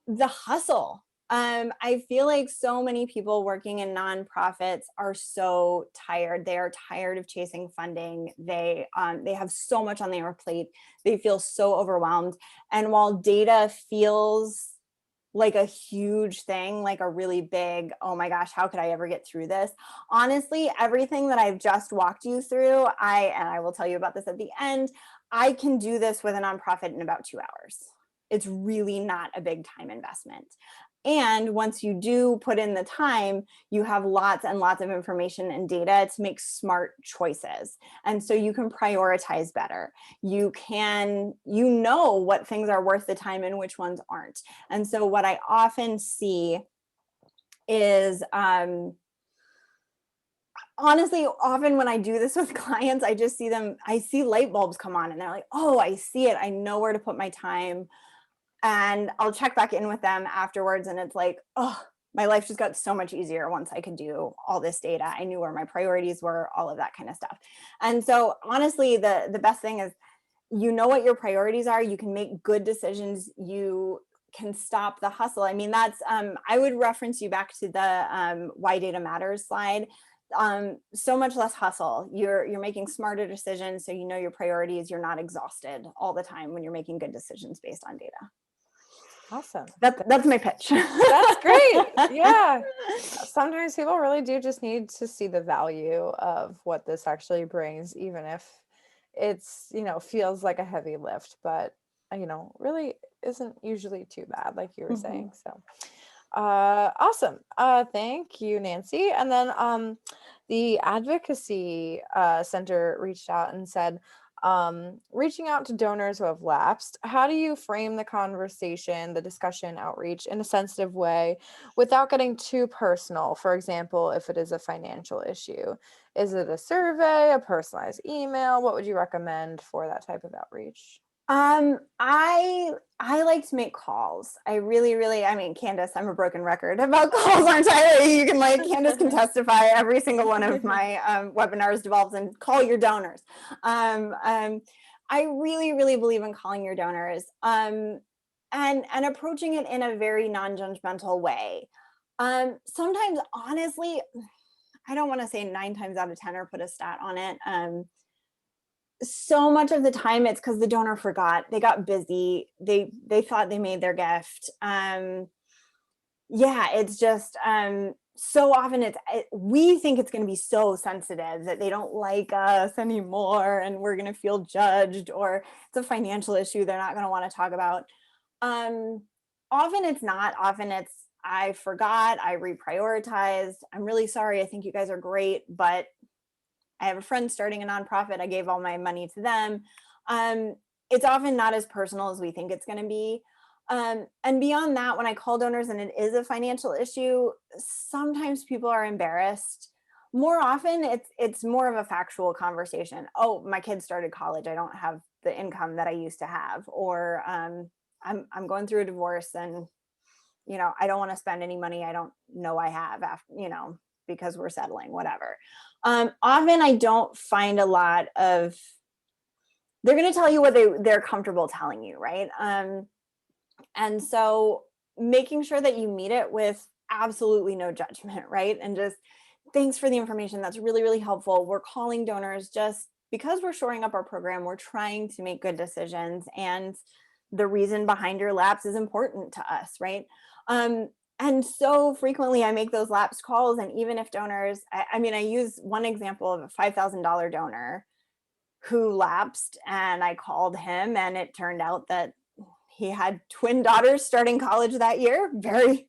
the hustle. I feel like so many people working in nonprofits are so tired. They are tired of chasing funding. They have so much on their plate. They feel so overwhelmed. And while data feels like a huge thing, like a really big, oh my gosh, how could I ever get through this? Honestly, everything that I've just walked you through, and I will tell you about this at the end, I can do this with a nonprofit in about 2 hours. It's really not a big time investment. And once you do put in the time, you have lots and lots of information and data to make smart choices. And so you can prioritize better. You know what things are worth the time and which ones aren't. And so what I often see is, honestly, often when I do this with clients, I see light bulbs come on and they're like, oh, I see it. I know where to put my time. And I'll check back in with them afterwards and it's like, oh, my life just got so much easier once I could do all this data. I knew where my priorities were, all of that kind of stuff. And so honestly, the best thing is, you know what your priorities are, you can make good decisions, you can stop the hustle. I mean, that's I would reference you back to the why data matters slide. So much less hustle. You're making smarter decisions, so you know your priorities, you're not exhausted all the time when you're making good decisions based on data. Awesome. That's my pitch. That's great. Yeah. Sometimes people really do just need to see the value of what this actually brings, even if it's, feels like a heavy lift, but, really isn't usually too bad, like you were Mhm. saying. So, awesome. Thank you, Nancy. And then the advocacy center reached out and said, reaching out to donors who have lapsed, how do you frame the conversation, the discussion, outreach in a sensitive way without getting too personal? For example, if it is a financial issue, is it a survey, a personalized email? What would you recommend for that type of outreach? I like to make calls. I really, I mean, Candace, I'm a broken record about calls, aren't I? You can Candace can testify. Every single one of my webinars devolves in call your donors. I really believe in calling your donors and approaching it in a very non-judgmental way. Sometimes, honestly, I don't want to say 9 times out of 10 or put a stat on it. So much of the time it's because the donor forgot, they got busy, they thought they made their gift. Yeah, it's just so often we think it's going to be so sensitive that they don't like us anymore and we're going to feel judged, or it's a financial issue they're not going to want to talk about. um Often it's not. Often it's, I forgot, I reprioritized, I'm really sorry, I think you guys are great, but I have a friend starting a nonprofit, I gave all my money to them. Um, it's often not as personal as we think it's going to be. And beyond that, when I call donors and it is a financial issue, sometimes people are embarrassed. More often, it's more of a factual conversation. Oh, my kid started college. I don't have the income that I used to have, or I'm going through a divorce, and I don't want to spend any money I don't know I have after, because we're settling, whatever. Often I don't find a lot of, they're going to tell you what they're comfortable telling you, right? And so making sure that you meet it with absolutely no judgment, right? And just, thanks for the information. That's really helpful. We're calling donors just because we're shoring up our program. We're trying to make good decisions, and the reason behind your lapse is important to us, right? Um, and so frequently I make those lapse calls, and even if donors, I mean, I use one example of a $5,000 donor who lapsed, and I called him, and it turned out that he had twin daughters starting college that year. Very,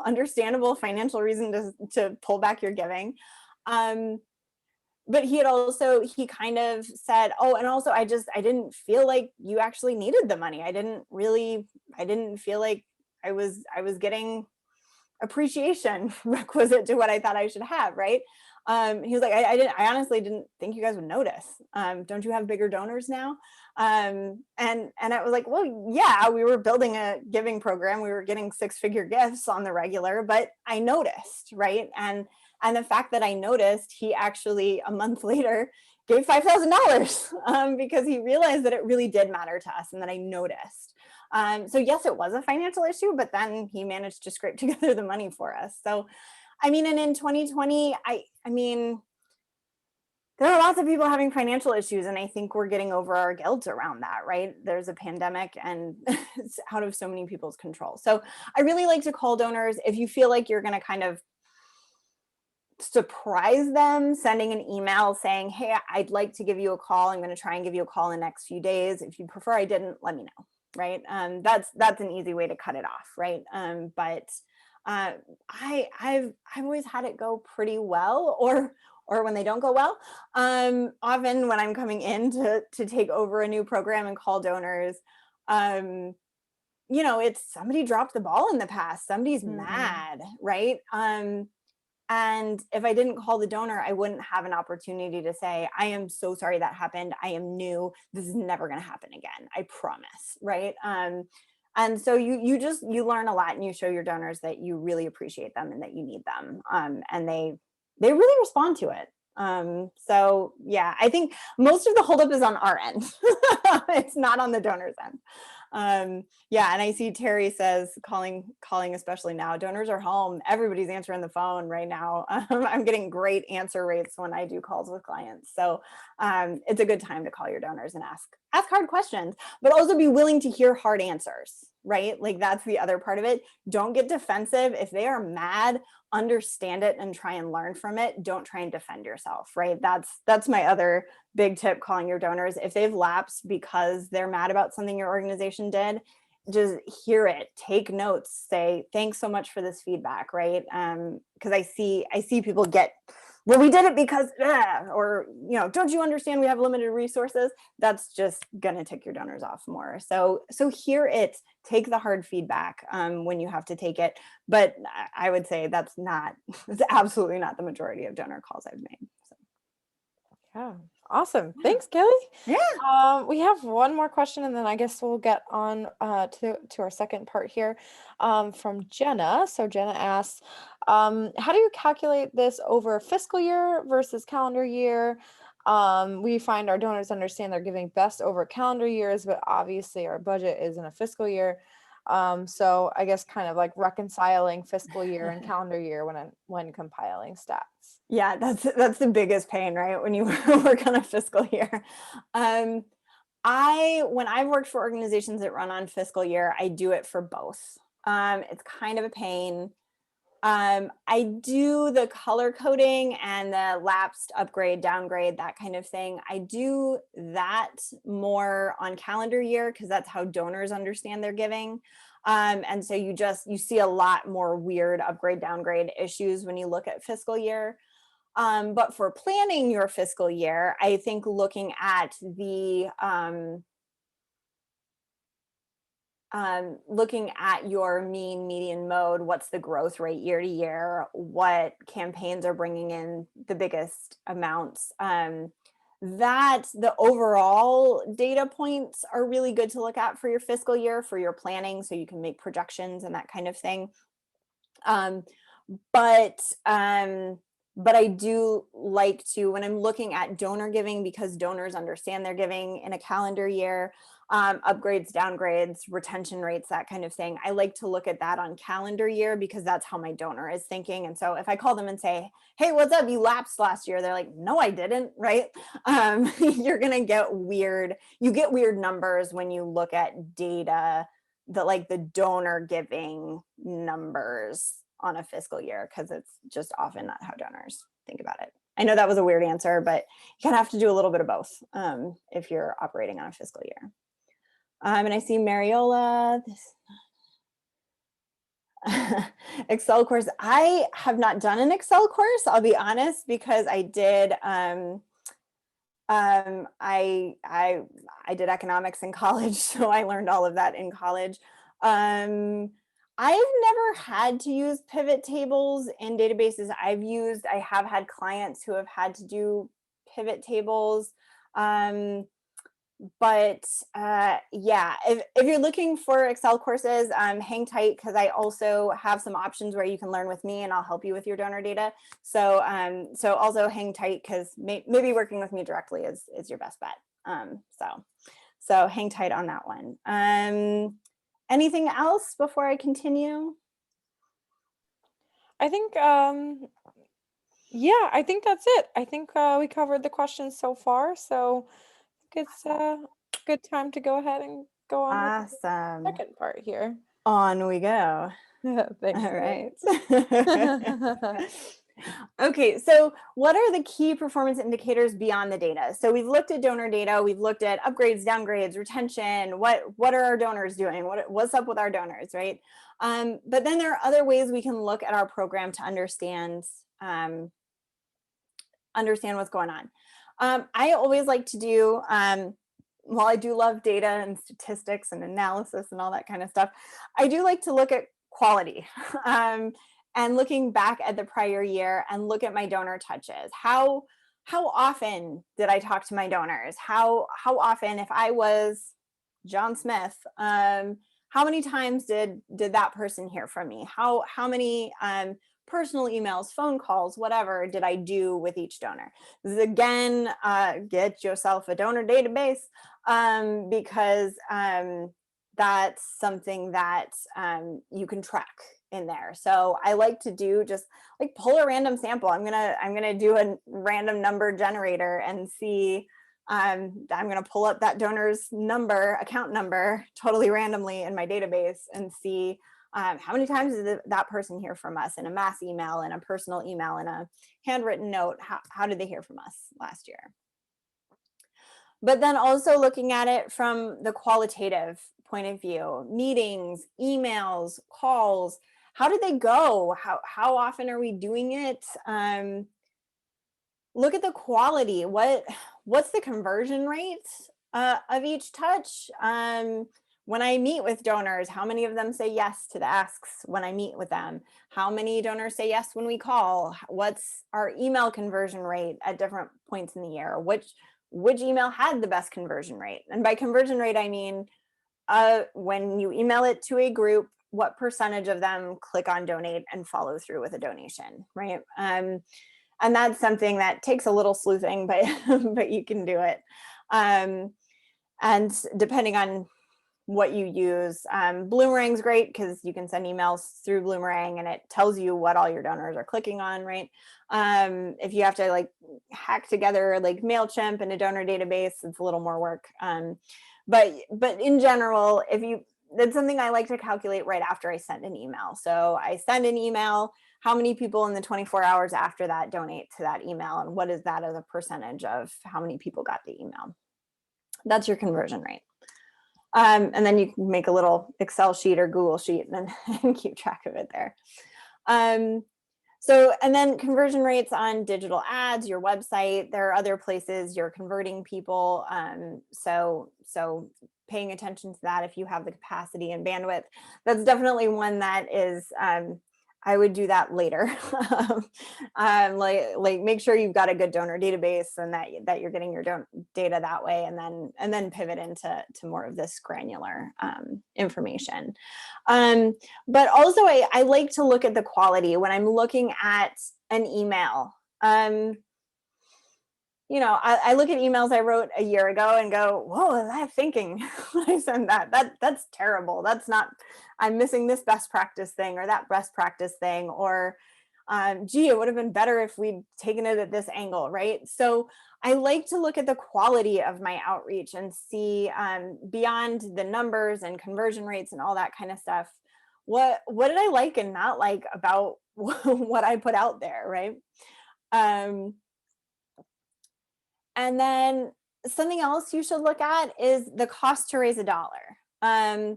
understandable financial reason to pull back your giving. But he kind of said, oh, and also I didn't feel like you actually needed the money. I didn't feel like I was getting appreciation requisite to what I thought I should have, right? He was like, I honestly didn't think you guys would notice. Don't you have bigger donors now? And I was like, well, yeah, we were building a giving program. We were getting 6-figure gifts on the regular, but I noticed, right? And the fact that I noticed, he actually a month later gave $5,000 because he realized that it really did matter to us and that I noticed. So yes, it was a financial issue, but then he managed to scrape together the money for us. So, I mean, and in 2020, I mean, there are lots of people having financial issues, and I think we're getting over our guilt around that, right? There's a pandemic and it's out of so many people's control. So I really like to call donors. If you feel like you're going to kind of surprise them, sending an email saying, hey, I'd like to give you a call. I'm going to try and give you a call in the next few days. If you prefer I didn't, let me know, right? That's an easy way to cut it off, right? But I've always had it go pretty well, or when they don't go well. Often when I'm coming in to take over a new program and call donors, it's somebody dropped the ball in the past. Somebody's mad, right? And if I didn't call the donor, I wouldn't have an opportunity to say, I am so sorry that happened. I am new. This is never going to happen again. I promise. Right. And so you learn a lot, and you show your donors that you really appreciate them and that you need them. And they really respond to it. So yeah, I think most of the holdup is on our end. It's not on the donor's end. Yeah, and I see Terry says calling, especially now. Donors are home. Everybody's answering the phone right now. I'm getting great answer rates when I do calls with clients. So it's a good time to call your donors and ask hard questions, but also be willing to hear hard answers, right? Like that's the other part of it. Don't get defensive. If they are mad, understand it and try and learn from it. Don't try and defend yourself, right? That's my other big tip calling your donors. If they've lapsed because they're mad about something your organization did, just hear it, take notes, say thanks so much for this feedback, right? Because I see people get, well, we did it because or don't you understand we have limited resources? That's just gonna tick your donors off more. So hear it, take the hard feedback when you have to take it. But I would say that's absolutely not the majority of donor calls I've made. So. Yeah. Awesome. Thanks, Kelly. Yeah. We have one more question, and then I guess we'll get on to our second part here from Jenna. So Jenna asks, how do you calculate this over fiscal year versus calendar year? We find our donors understand they're giving best over calendar years, but obviously our budget is in a fiscal year. So I guess kind of like reconciling fiscal year and calendar year when compiling stats. Yeah, that's the biggest pain, right? When you work on a fiscal year. When I've worked for organizations that run on fiscal year, I do it for both. It's kind of a pain. I do the color coding and the lapsed upgrade, downgrade, that kind of thing. I do that more on calendar year because that's how donors understand their giving. And so you see a lot more weird upgrade, downgrade issues when you look at fiscal year. But for planning your fiscal year, I think looking at your mean, median, mode, what's the growth rate year to year, what campaigns are bringing in the biggest amounts, that the overall data points are really good to look at for your fiscal year, for your planning, so you can make projections and that kind of thing. But I do like to, when I'm looking at donor giving, because donors understand their giving in a calendar year, upgrades, downgrades, retention rates, that kind of thing. I like to look at that on calendar year because that's how my donor is thinking. And so if I call them and say, hey, what's up? You lapsed last year. They're like, no, I didn't, right? You're going to get weird numbers when you look at data, the donor giving numbers on a fiscal year, because it's just often not how donors think about it. I know that was a weird answer, but you kind of have to do a little bit of both if you're operating on a fiscal year. And I see Mariola, Excel course. I have not done an Excel course, I'll be honest, because I did I did economics in college, so I learned all of that in college. I've never had to use pivot tables in databases I have had clients who have had to do pivot tables. Um, but yeah, if you're looking for Excel courses, hang tight, because I also have some options where you can learn with me and I'll help you with your donor data. So so also hang tight, because maybe working with me directly is your best bet. So hang tight on that one. Anything else before I continue? I think yeah, I think that's it. I think we covered the questions so far, so I think it's a good time to go ahead and go on with the Awesome. second part here. On we go. Thanks, All Sarah. right. Okay, so what are the key performance indicators beyond the data? So we've looked at donor data, we've looked at upgrades, downgrades, retention, what are our donors doing? What's up with our donors, right? But then there are other ways we can look at our program to understand what's going on. I always like to do, while I do love data and statistics and analysis and all that kind of stuff, I do like to look at quality. And looking back at the prior year and look at my donor touches. How often did I talk to my donors? How often, if I was John Smith, how many times did that person hear from me? How many personal emails, phone calls, whatever did I do with each donor? This is, again, get yourself a donor database, because that's something that you can track in there. So I like to do, just like, pull a random sample. I'm gonna do a random number generator and see. I'm going to pull up that donor's account number, totally randomly in my database, and see how many times did that person hear from us in a mass email, in a personal email, in a handwritten note. How did they hear from us last year? But then also looking at it from the qualitative point of view: meetings, emails, calls. How did they go? How often are we doing it? Look at the quality. What's the conversion rate of each touch? When I meet with donors, how many of them say yes to the asks when I meet with them? How many donors say yes when we call? What's our email conversion rate at different points in the year? Which email had the best conversion rate? And by conversion rate, I mean, when you email it to a group, what percentage of them click on donate and follow through with a donation, right? And that's something that takes a little sleuthing, but but you can do it. And depending on what you use, Bloomerang's great, because you can send emails through Bloomerang and it tells you what all your donors are clicking on, right? If you have to like hack together like MailChimp and a donor database, it's a little more work. But in general, that's something I like to calculate right after I send an email. So I send an email, how many people in the 24 hours after that donate to that email, and what is that as a percentage of how many people got the email? That's your conversion rate. And then you can make a little Excel sheet or Google sheet and keep track of it there. So, and then conversion rates on digital ads, your website. There are other places you're converting people. So paying attention to that if you have the capacity and bandwidth. That's definitely one that is, I would do that later. Like make sure you've got a good donor database and that you're getting your data that way, and then pivot into more of this granular information. But also I like to look at the quality when I'm looking at an email. You know, I look at emails I wrote a year ago and go, whoa, was I thinking when I sent that? That's terrible. That's not, I'm missing this best practice thing or that best practice thing, or gee, it would have been better if we'd taken it at this angle, right? So I like to look at the quality of my outreach and see, beyond the numbers and conversion rates and all that kind of stuff, what did I like and not like about what I put out there, right? And then something else you should look at is the cost to raise a dollar.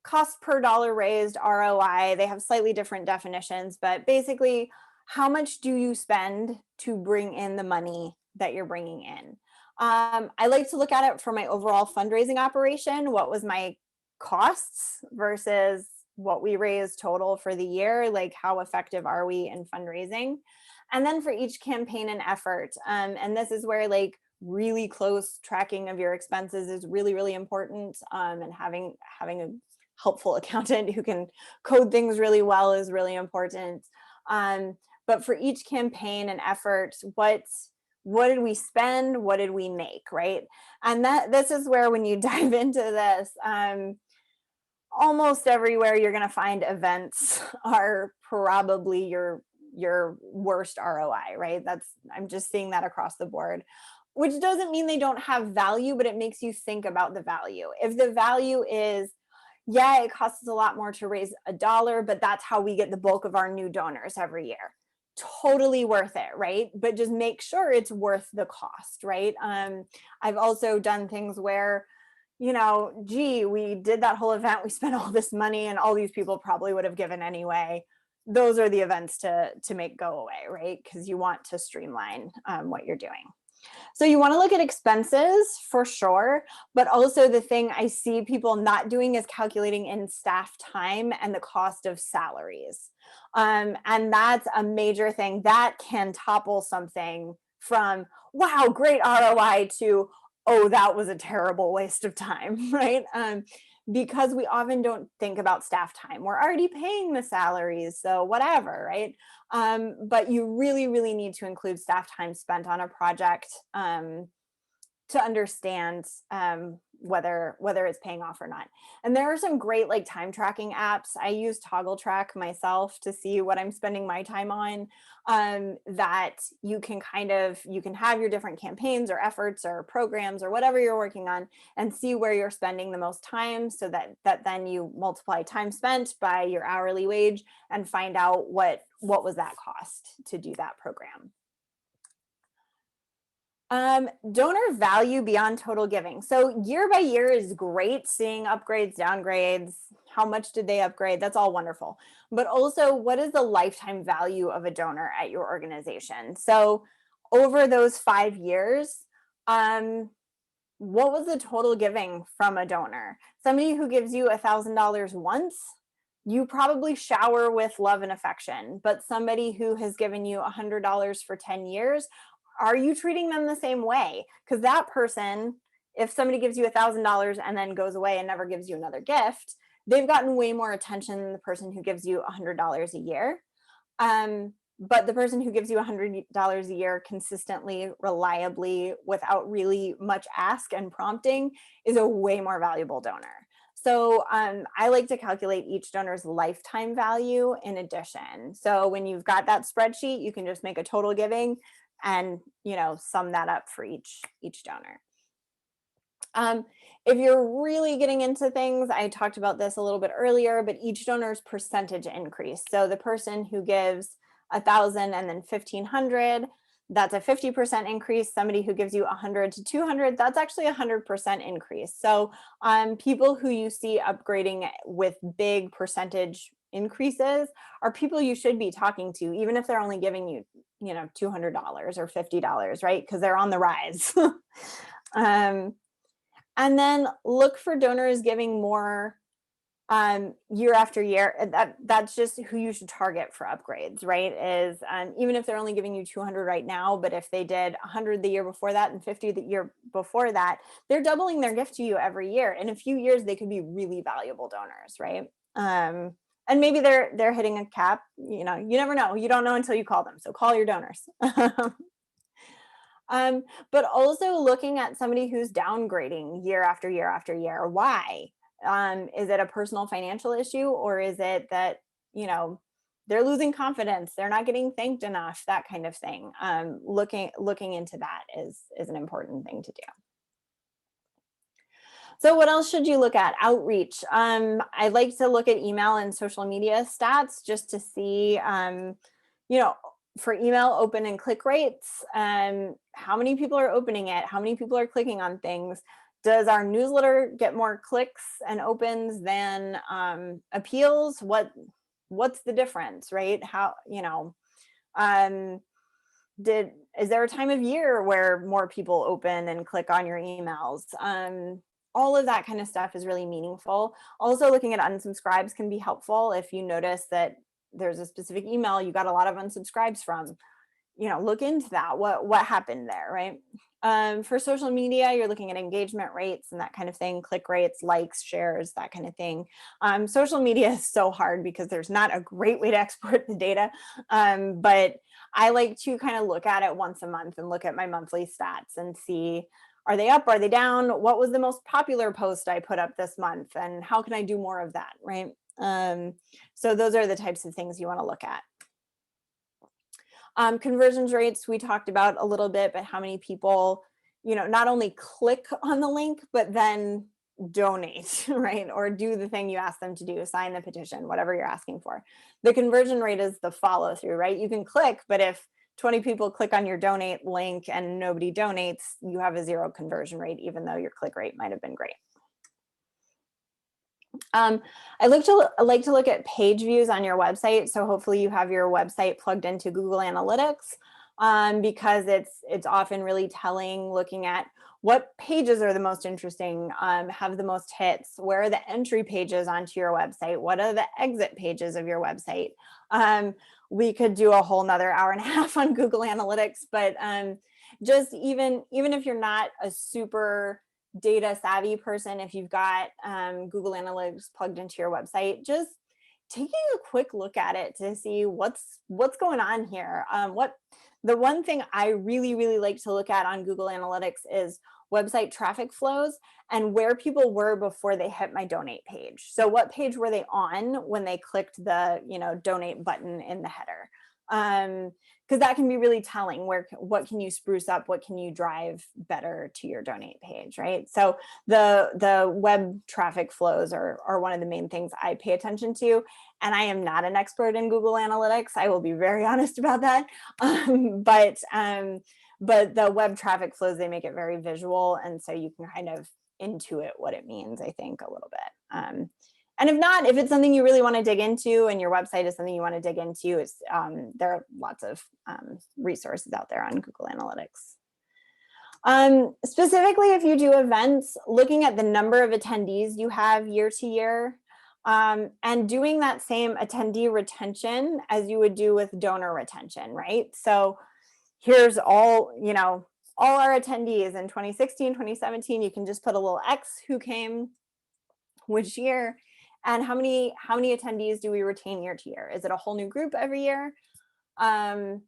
Cost per dollar raised, ROI, they have slightly different definitions, but basically, how much do you spend to bring in the money that you're bringing in? I like to look at it for my overall fundraising operation. What was my costs versus what we raise total for the year, like how effective are we in fundraising. And then for each campaign and effort, and this is where like really close tracking of your expenses is really, really important. And having a helpful accountant who can code things really well is really important. But for each campaign and effort, what did we spend? What did we make, right? And this is where when you dive into this, almost everywhere you're going to find events are probably your worst ROI, right? I'm just seeing that across the board, which doesn't mean they don't have value, but it makes you think about the value. If the value is, yeah, it costs us a lot more to raise $1, but that's how we get the bulk of our new donors every year. Totally worth it, right? But just make sure it's worth the cost, right? I've also done things where, gee, we did that whole event, we spent all this money, and all these people probably would have given anyway. Those are the events to make go away, right? Because you want to streamline what you're doing. So you want to look at expenses for sure, but also the thing I see people not doing is calculating in staff time and the cost of salaries. And that's a major thing that can topple something from, wow, great ROI to, oh, that was a terrible waste of time, right? Because we often don't think about staff time. We're already paying the salaries, so whatever, right? But you really, really need to include staff time spent on a project to understand whether it's paying off or not. And there are some great like time tracking apps. I use Toggle Track myself to see what I'm spending my time on. That you can have your different campaigns or efforts or programs or whatever you're working on and see where you're spending the most time, so that then you multiply time spent by your hourly wage and find out what was that cost to do that program. Donor value beyond total giving. So year by year is great, seeing upgrades, downgrades, how much did they upgrade? That's all wonderful. But also, what is the lifetime value of a donor at your organization? So over those 5 years, what was the total giving from a donor? Somebody who gives you $1,000 once, you probably shower with love and affection. But somebody who has given you $100 for 10 years, are you treating them the same way? Because that person, if somebody gives you $1,000 and then goes away and never gives you another gift, they've gotten way more attention than the person who gives you $100 a year. But the person who gives you $100 a year consistently, reliably, without really much ask and prompting is a way more valuable donor. So I like to calculate each donor's lifetime value in addition. So when you've got that spreadsheet, you can just make a total giving and sum that up for each donor. If you're really getting into things, I talked about this a little bit earlier, but each donor's percentage increase. So the person who gives 1,000 and then 1,500, that's a 50% increase. Somebody who gives you 100 to 200, that's actually 100% increase. So people who you see upgrading with big percentage increases are people you should be talking to, even if they're only giving you, $200 or $50, right? Because they're on the rise. And then look for donors giving more year after year. That's just who you should target for upgrades, right? Is even if they're only giving you 200 right now, but if they did 100 the year before that and 50 the year before that, they're doubling their gift to you every year. In a few years, they could be really valuable donors, right? And maybe they're hitting a cap. You never know. You don't know until you call them. So call your donors. But also looking at somebody who's downgrading year after year after year. Why? Is it a personal financial issue, or is it that, they're losing confidence, they're not getting thanked enough, that kind of thing? Looking into that is an important thing to do. So what else should you look at? Outreach. I like to look at email and social media stats just to see, for email open and click rates, how many people are opening it, how many people are clicking on things. Does our newsletter get more clicks and opens than appeals? What's the difference, right? How, is there a time of year where more people open and click on your emails? all of that kind of stuff is really meaningful. Also, looking at unsubscribes can be helpful. If you notice that there's a specific email you got a lot of unsubscribes from, look into that. What happened there, right? For social media, you're looking at engagement rates and that kind of thing, click rates, likes, shares, that kind of thing. Social media is so hard because there's not a great way to export the data, but I like to kind of look at it once a month and look at my monthly stats and see, are they up, are they down? What was the most popular post I put up this month, and how can I do more of that, right? So those are the types of things you want to look at. Conversions rates, we talked about a little bit, but how many people, not only click on the link, but then donate, right? Or do the thing you ask them to do, sign the petition, whatever you're asking for. The conversion rate is the follow through, right? You can click, but if 20 people click on your donate link and nobody donates, you have a 0 conversion rate, even though your click rate might have been great. I like to look at page views on your website. So hopefully you have your website plugged into Google Analytics, because it's often really telling, looking at what pages are the most interesting, have the most hits, where are the entry pages onto your website, what are the exit pages of your website. We could do a whole nother hour and a half on Google Analytics, but just even if you're not a super data savvy person, if you've got Google Analytics plugged into your website, just taking a quick look at it to see what's going on here. The one thing I really like to look at on Google Analytics is website traffic flows and where people were before they hit my donate page. So what page were they on when they clicked the donate button in the header? Because that can be really telling. What can you spruce up, what can you drive better to your donate page, right? So the web traffic flows are one of the main things I pay attention to, and I am not an expert in Google Analytics, I will be very honest about that. But the web traffic flows, they make it very visual, and so you can kind of intuit what it means, I think, a little bit. And if not, if it's something you really want to dig into and your website is something you want to dig into, there are lots of resources out there on Google Analytics. Specifically, if you do events, looking at the number of attendees you have year to year, and doing that same attendee retention as you would do with donor retention, right? So here's all our attendees in 2016, 2017, you can just put a little X who came which year, and how many attendees do we retain year to year? Is it a whole new group every year? And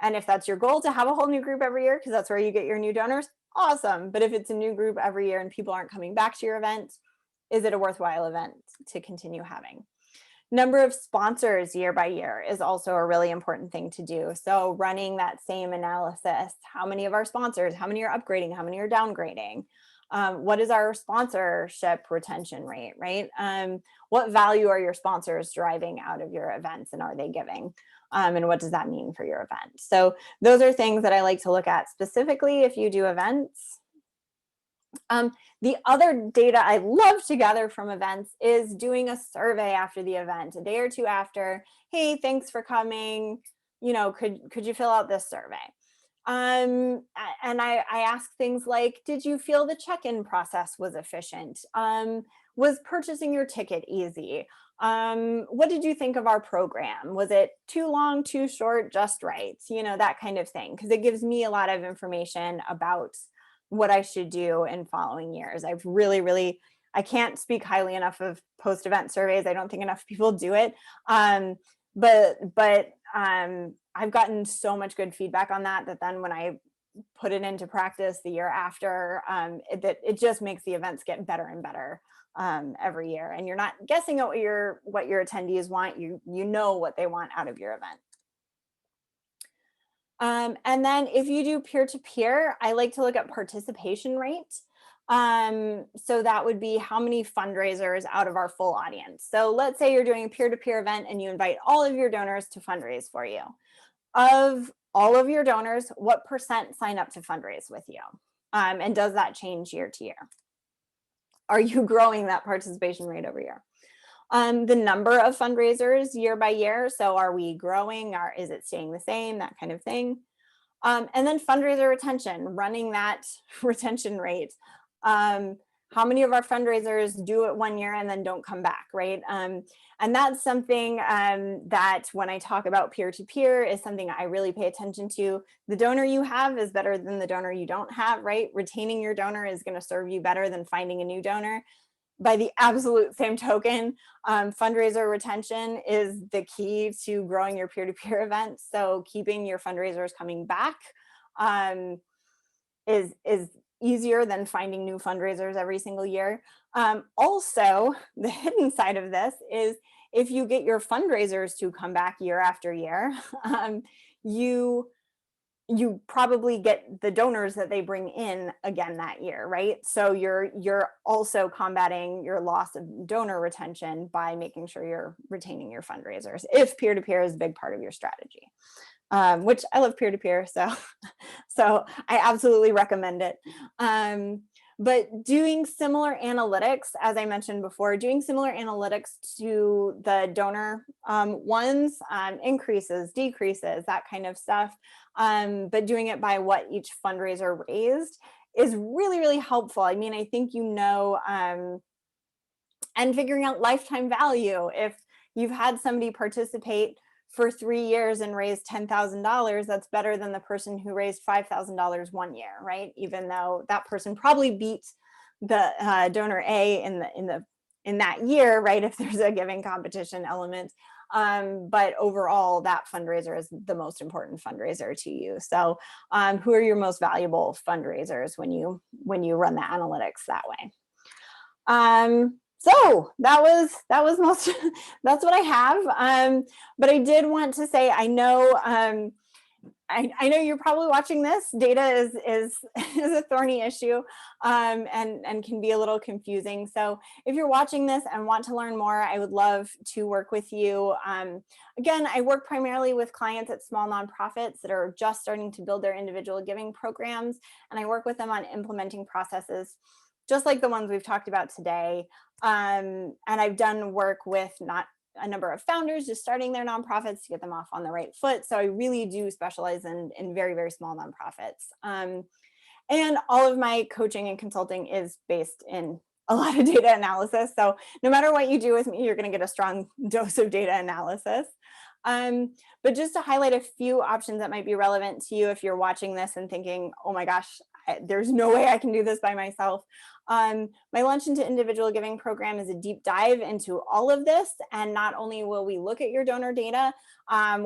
if that's your goal, to have a whole new group every year, because that's where you get your new donors, awesome. But if it's a new group every year and people aren't coming back to your event, is it a worthwhile event to continue having? Number of sponsors year by year is also a really important thing to do. So running that same analysis, how many of our sponsors, how many are upgrading, how many are downgrading? What is our sponsorship retention rate, right? What value are your sponsors driving out of your events, and are they giving? And what does that mean for your event? So those are things that I like to look at specifically if you do events. The other data I love to gather from events is doing a survey after the event, a day or two after. Hey, thanks for coming. Could you fill out this survey? And I ask things like, did you feel the check-in process was efficient? Was purchasing your ticket easy? What did you think of our program? Was it too long, too short, just right? That kind of thing, because it gives me a lot of information about what I should do in following years. I've really, I can't speak highly enough of post-event surveys. I don't think enough people do it. But I've gotten so much good feedback on that then when I put it into practice the year after, it just makes the events get better and better every year. And you're not guessing at what your attendees want. You know what they want out of your event. And then if you do peer-to-peer, I like to look at participation rate. So that would be how many fundraisers out of our full audience. So let's say you're doing a peer-to-peer event and you invite all of your donors to fundraise for you. Of all of your donors, what % sign up to fundraise with you? And does that change year to year? Are you growing that participation rate over year? The number of fundraisers year by year. So are we growing, or is it staying the same? That kind of thing. And then fundraiser retention, running that retention rate. How how many of our fundraisers do it 1 year and then don't come back, right? And that's something that when I talk about peer-to-peer is something I really pay attention to. The donor you have is better than the donor you don't have, right? Retaining your donor is going to serve you better than finding a new donor. By the absolute same token, fundraiser retention is the key to growing your peer-to-peer events. So keeping your fundraisers coming back is easier than finding new fundraisers every single year. Also, the hidden side of this is if you get your fundraisers to come back year after year, you probably get the donors that they bring in again that year, right? So you're also combating your loss of donor retention by making sure you're retaining your fundraisers if peer-to-peer is a big part of your strategy. Which I love peer-to-peer, so so I absolutely recommend it. But doing similar analytics, as I mentioned before, doing similar analytics to the donor ones, increases, decreases, that kind of stuff, but doing it by what each fundraiser raised is really, really helpful. I mean, I think and figuring out lifetime value. If you've had somebody participate for 3 years and raised $10,000, that's better than the person who raised $5,000 1 year, right? Even though that person probably beat the donor A in that year, right? If there's a giving competition element. But overall, that fundraiser is the most important fundraiser to you. So who are your most valuable fundraisers when you run the analytics that way? So that was most that's what I have. But I did want to say, I know I know you're probably watching this. Data is a thorny issue, and can be a little confusing. So if you're watching this and want to learn more, I would love to work with you. Again, I work primarily with clients at small nonprofits that are just starting to build their individual giving programs, and I work with them on implementing processes just like the ones we've talked about today. And I've done work with not a number of founders just starting their nonprofits to get them off on the right foot. So I really do specialize in very, very small nonprofits. And all of my coaching and consulting is based in a lot of data analysis. So no matter what you do with me, you're going to get a strong dose of data analysis. But just to highlight a few options that might be relevant to you if you're watching this and thinking, oh my gosh, there's no way I can do this by myself. My Launch into Individual Giving program is a deep dive into all of this. And not only will we look at your donor data,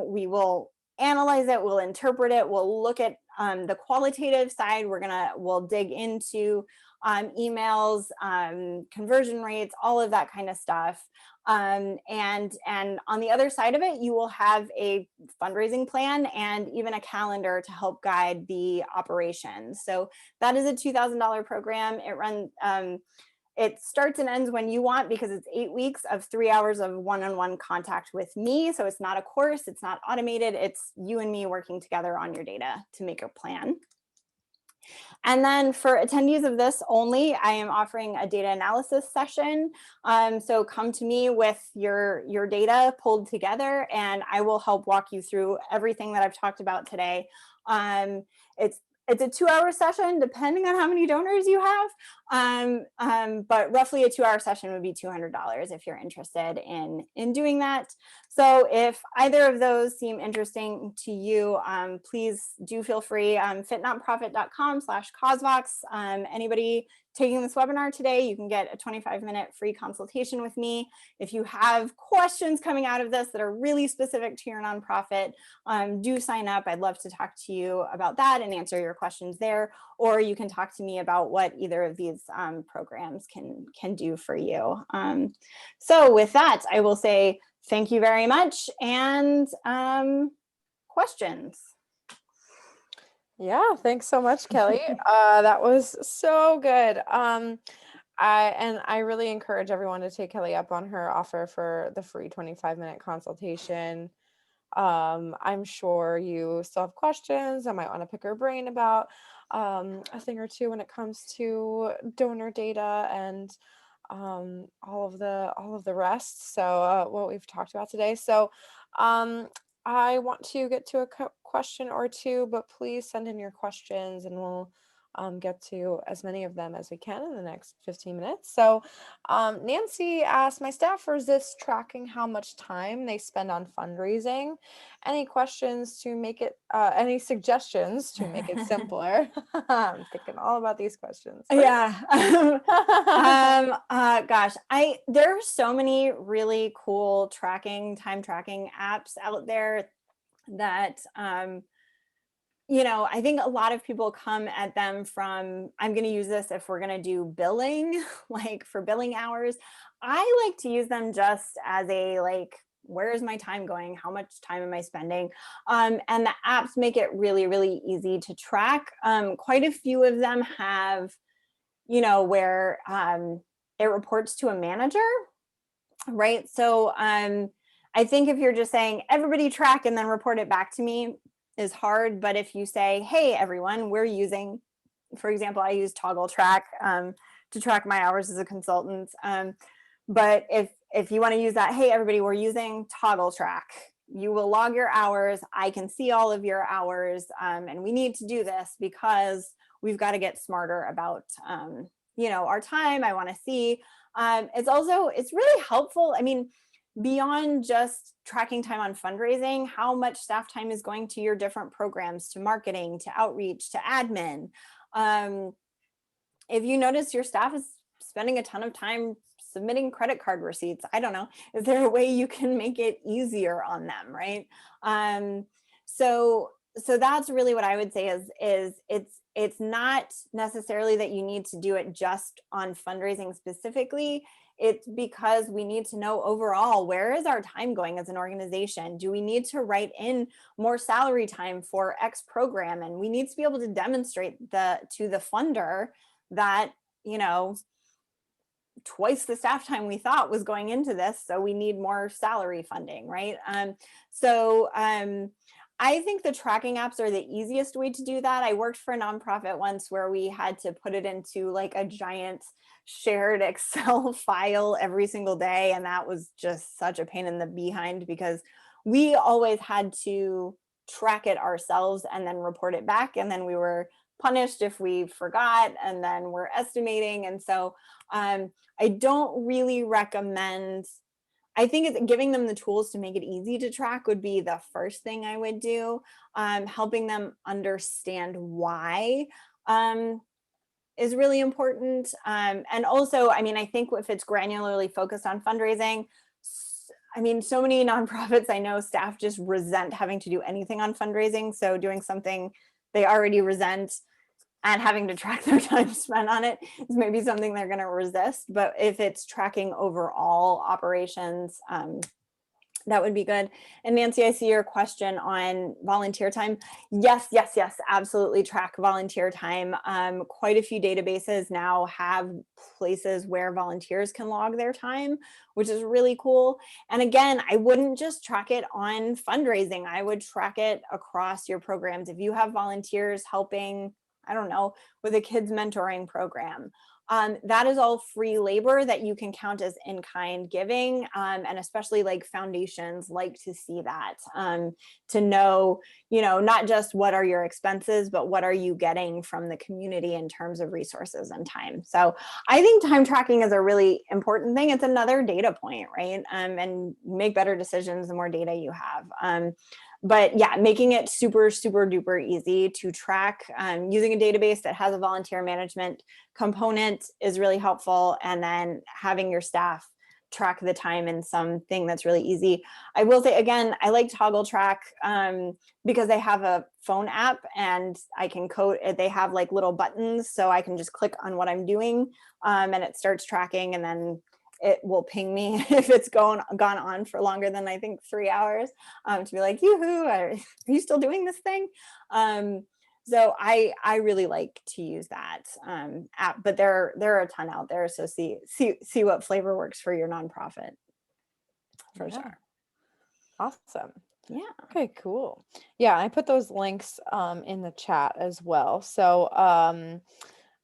we will analyze it, we'll interpret it, we'll look at the qualitative side. We'll dig into emails, conversion rates, all of that kind of stuff. And on the other side of it, you will have a fundraising plan and even a calendar to help guide the operations. So that is a $2,000 program. It starts and ends when you want because it's 8 weeks of 3 hours of one-on-one contact with me. So it's not a course, it's not automated, it's you and me working together on your data to make a plan. And then for attendees of this only, I am offering a data analysis session. So come to me with your data pulled together and I will help walk you through everything that I've talked about today. It's a 2-hour session, depending on how many donors you have. But roughly a 2-hour session would be $200 if you're interested in doing that. So if either of those seem interesting to you, please do feel free. fitnonprofit.com/causevox. Anybody taking this webinar today, you can get a 25-minute free consultation with me. If you have questions coming out of this that are really specific to your nonprofit, do sign up. I'd love to talk to you about that and answer your questions there. Or you can talk to me about what either of these programs can do for you. So with that, I will say thank you very much. And questions? Yeah, thanks so much, Kelly. That was so good. I really encourage everyone to take Kelly up on her offer for the free 25-minute consultation. I'm sure you still have questions. I might want to pick her brain about a thing or two when it comes to donor data and all of the rest. So what we've talked about today. So I want to get to a question or two, but please send in your questions and we'll get to as many of them as we can in the next 15 minutes. So Nancy asked, my staff resist tracking how much time they spend on fundraising. Any questions to make it, any suggestions to make it simpler? I'm thinking all about these questions. Yeah. Gosh, there are so many really cool time tracking apps out there that, I think a lot of people come at them from, I'm going to use this if we're going to do billing, like for billing hours. I like to use them just as a, like, where is my time going? How much time am I spending? And the apps make it really, really easy to track. Quite a few of them have, where it reports to a manager, right? So I think if you're just saying everybody track and then report it back to me is hard. But if you say, hey, everyone, we're using, for example, I use Toggle Track to track my hours as a consultant. But if you want to use that, hey, everybody, we're using Toggle Track. You will log your hours. I can see all of your hours. And we need to do this because we've got to get smarter about, our time. I want to see. It's really helpful. I mean, beyond just tracking time on fundraising, how much staff time is going to your different programs, to marketing, to outreach, to admin. If you notice your staff is spending a ton of time submitting credit card receipts, I don't know, is there a way you can make it easier on them, right? So that's really what I would say is it's not necessarily that you need to do it just on fundraising specifically. It's because we need to know overall, where is our time going as an organization? Do we need to write in more salary time for X program? And we need to be able to demonstrate to the funder that, twice the staff time we thought was going into this, so we need more salary funding, right? I think the tracking apps are the easiest way to do that. I worked for a nonprofit once where we had to put it into like a giant shared Excel file every single day, and that was just such a pain in the behind because we always had to track it ourselves and then report it back, and then we were punished if we forgot, and then we're estimating. And so I don't really recommend, I think it's giving them the tools to make it easy to track would be the first thing I would do. Helping them understand why is really important. And also, I mean, I think if it's granularly focused on fundraising, I mean, so many nonprofits, I know staff just resent having to do anything on fundraising. So doing something they already resent and having to track their time spent on it is maybe something they're going to resist. But if it's tracking overall operations, that would be good. And Nancy, I see your question on volunteer time. Yes, absolutely track volunteer time. Quite a few databases now have places where volunteers can log their time, which is really cool. And again, I wouldn't just track it on fundraising. I would track it across your programs. If you have volunteers helping, I don't know, with a kids mentoring program, that is all free labor that you can count as in-kind giving. And especially like foundations like to see that, to know, not just what are your expenses, but what are you getting from the community in terms of resources and time. So I think time tracking is a really important thing. It's another data point, right? And you make better decisions the more data you have. But yeah, making it super, super duper easy to track, using a database that has a volunteer management component is really helpful. And then having your staff track the time in something that's really easy. I will say, again, I like Toggle Track because they have a phone app and I can code it. They have like little buttons, so I can just click on what I'm doing and it starts tracking, and then it will ping me if it's gone on for longer than I think 3 hours, to be like, yoo-hoo, are you still doing this thing? So I really like to use that app, but there are a ton out there. So see what flavor works for your nonprofit, for sure. Awesome. Yeah. Okay, cool. Yeah, I put those links in the chat as well. So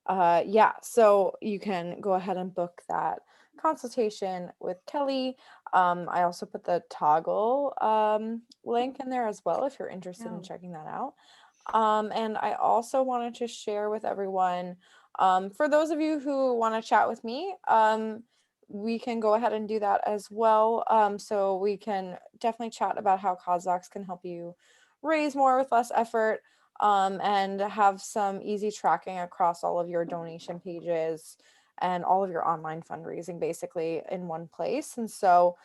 yeah, so you can go ahead and book that consultation with Kelly. I also put the Toggle link in there as well if you're interested in checking that out. And I also wanted to share with everyone, for those of you who want to chat with me, we can go ahead and do that as well. So we can definitely chat about how CosDocs can help you raise more with less effort, and have some easy tracking across all of your donation pages and all of your online fundraising basically in one place. And so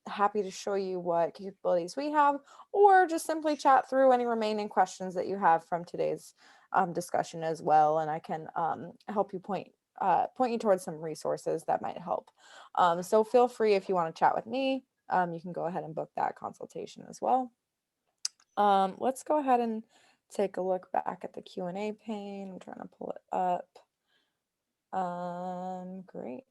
happy to show you what capabilities we have, or just simply chat through any remaining questions that you have from today's discussion as well. And I can help you point you towards some resources that might help. So feel free, if you want to chat with me, you can go ahead and book that consultation as well. Let's go ahead and take a look back at the Q&A pane. I'm trying to pull it up. Great.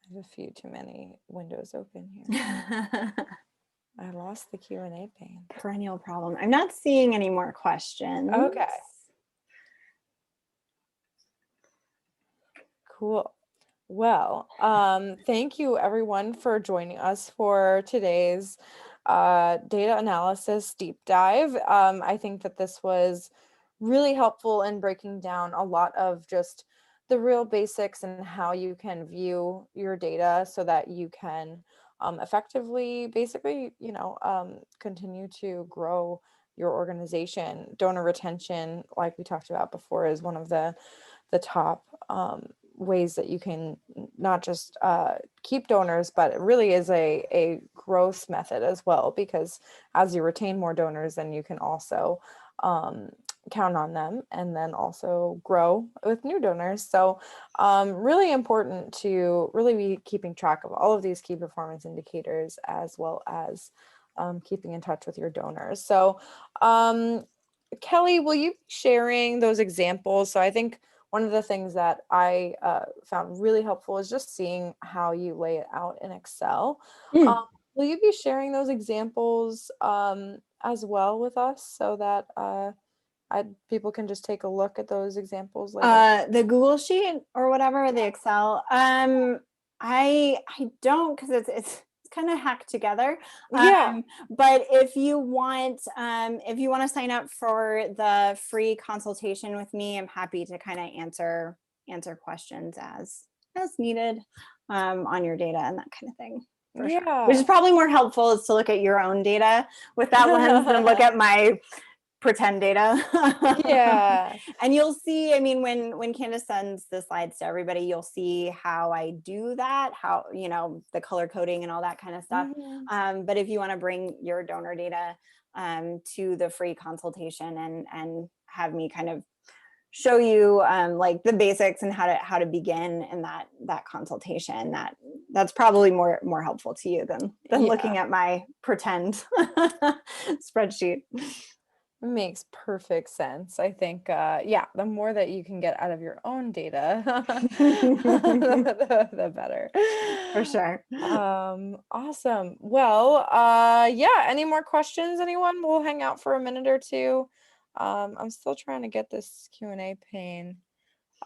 I have a few too many windows open here. I lost the Q&A pane. Perennial problem. I'm not seeing any more questions. Okay. Cool. Well, thank you everyone for joining us for today's data analysis deep dive. I think that this was really helpful in breaking down a lot of just the real basics and how you can view your data so that you can effectively, basically, continue to grow your organization. Donor retention, like we talked about before, is one of the top ways that you can not just keep donors, but it really is a growth method as well, because as you retain more donors, then you can also count on them and then also grow with new donors. So really important to really be keeping track of all of these key performance indicators, as well as keeping in touch with your donors. So Kelly, will you be sharing those examples? So I think one of the things that I found really helpful is just seeing how you lay it out in Excel. Will you be sharing those examples as well with us, so that people can just take a look at those examples later? The Google Sheet or whatever, the Excel. I don't, because it's kind of hacked together. Yeah. But if you want to sign up for the free consultation with me, I'm happy to kind of answer questions as needed on your data and that kind of thing. For sure. Which is probably more helpful, is to look at your own data with that lens than look at my pretend data. Yeah. And you'll see, I mean, when Candace sends the slides to everybody, you'll see how I do that, how, the color coding and all that kind of stuff. But if you want to bring your donor data to the free consultation and have me kind of show you like the basics and how to begin in that consultation, that's probably more helpful to you than looking at my pretend spreadsheet. Makes perfect sense. I think, the more that you can get out of your own data, the better. For sure. Awesome. Well, any more questions, anyone? We'll hang out for a minute or two. I'm still trying to get this Q&A pane.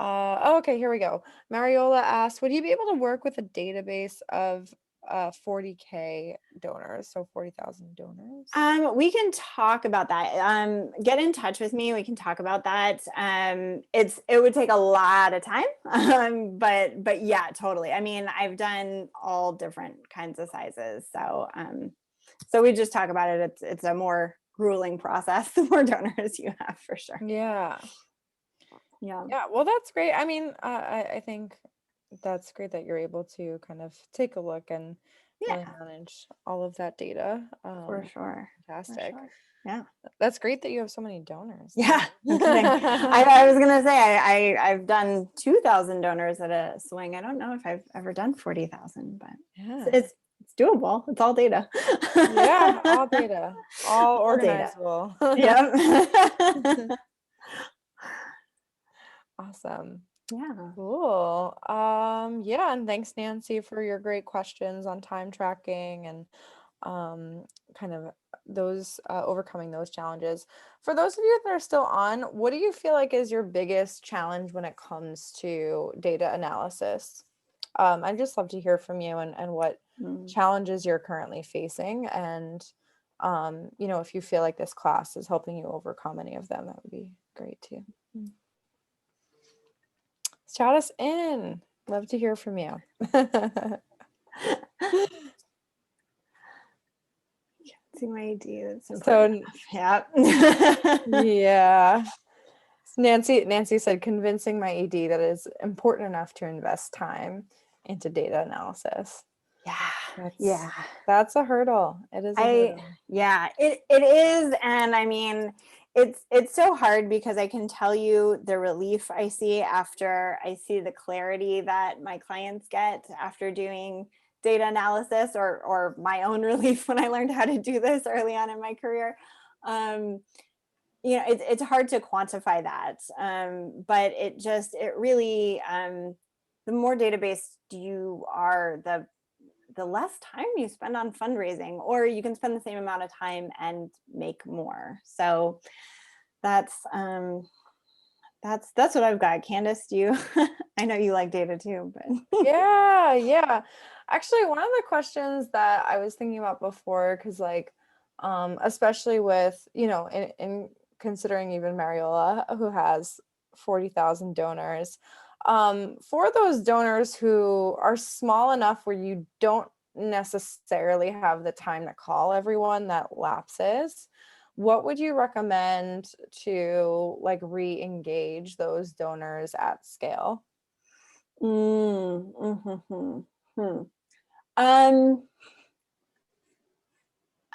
Okay, here we go. Mariola asked, would you be able to work with a database of 40K donors, so 40,000 donors? We can talk about that. Get in touch with me. We can talk about that. It would take a lot of time, but yeah, totally. I mean, I've done all different kinds of sizes, so we just talk about it. It's a more grueling process the more donors you have, for sure. Yeah. Yeah. Well, that's great. I mean, I think that's great that you're able to kind of take a look and really manage all of that data. For sure. Fantastic. For sure. Yeah. That's great that you have so many donors. Yeah. No kidding. I was going to say, I've done 2,000 donors at a swing. I don't know if I've ever done 40,000, but it's doable. It's all data. Yeah. All data, all organizable. Yeah. Awesome. Yeah. Cool. And thanks, Nancy, for your great questions on time tracking and kind of those overcoming those challenges. For those of you that are still on, what do you feel like is your biggest challenge when it comes to data analysis? I'd just love to hear from you and what challenges you're currently facing. And, you know, if you feel like this class is helping you overcome any of them, that would be great too. Shout us in. Love to hear from you. See my ID. That's So, yeah. yeah. Nancy said, convincing my ED that it is important enough to invest time into data analysis. Yeah. That's a hurdle. It is a hurdle. Yeah, it is. And I mean, it's so hard because I can tell you the relief I see after I see the clarity that my clients get after doing data analysis, or my own relief when I learned how to do this early on in my career. You know, it's hard to quantify that, but it really, the more database you are, the less time you spend on fundraising, or you can spend the same amount of time and make more. So that's what I've got. Candace, do you? I know you like data too, but yeah. Actually, one of the questions that I was thinking about before, because like, especially with, you know, in considering even Mariola, who has 40,000 donors, for those donors who are small enough where you don't necessarily have the time to call everyone that lapses, what would you recommend to like re-engage those donors at scale?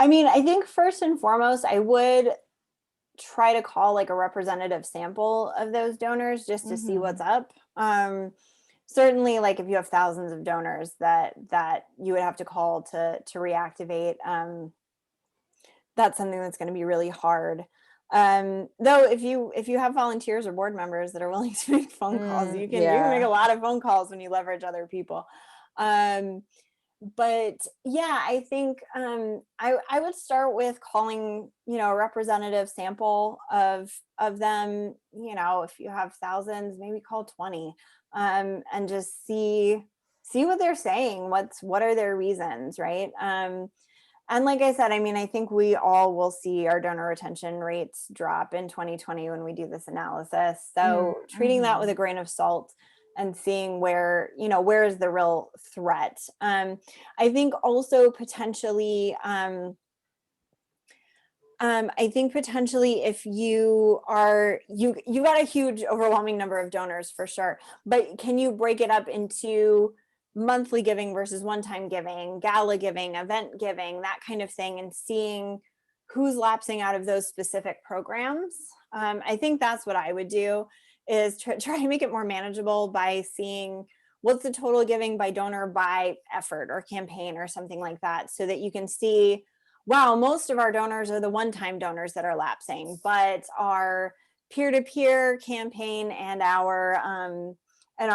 I mean, I think first and foremost, I would try to call like a representative sample of those donors just to see what's up. Certainly, like if you have thousands of donors that you would have to call to reactivate, that's something that's going to be really hard. Though if you have volunteers or board members that are willing to make phone calls, you can make a lot of phone calls when you leverage other people. But yeah, I think I would start with calling, you know, a representative sample of them. You know, if you have thousands, maybe call 20, and just see what they're saying. What are their reasons, right? And like I said, I mean, I think we all will see our donor retention rates drop in 2020 when we do this analysis. So treating that with a grain of salt and seeing where, you know, where is the real threat. I think also potentially, I think potentially if you got a huge overwhelming number of donors for sure, but can you break it up into monthly giving versus one-time giving, gala giving, event giving, that kind of thing, and seeing who's lapsing out of those specific programs? I think that's what I would do, is try to make it more manageable by seeing what's the total giving by donor by effort or campaign or something like that, so that you can see, wow, most of our donors are the one-time donors that are lapsing, but our peer-to-peer campaign and our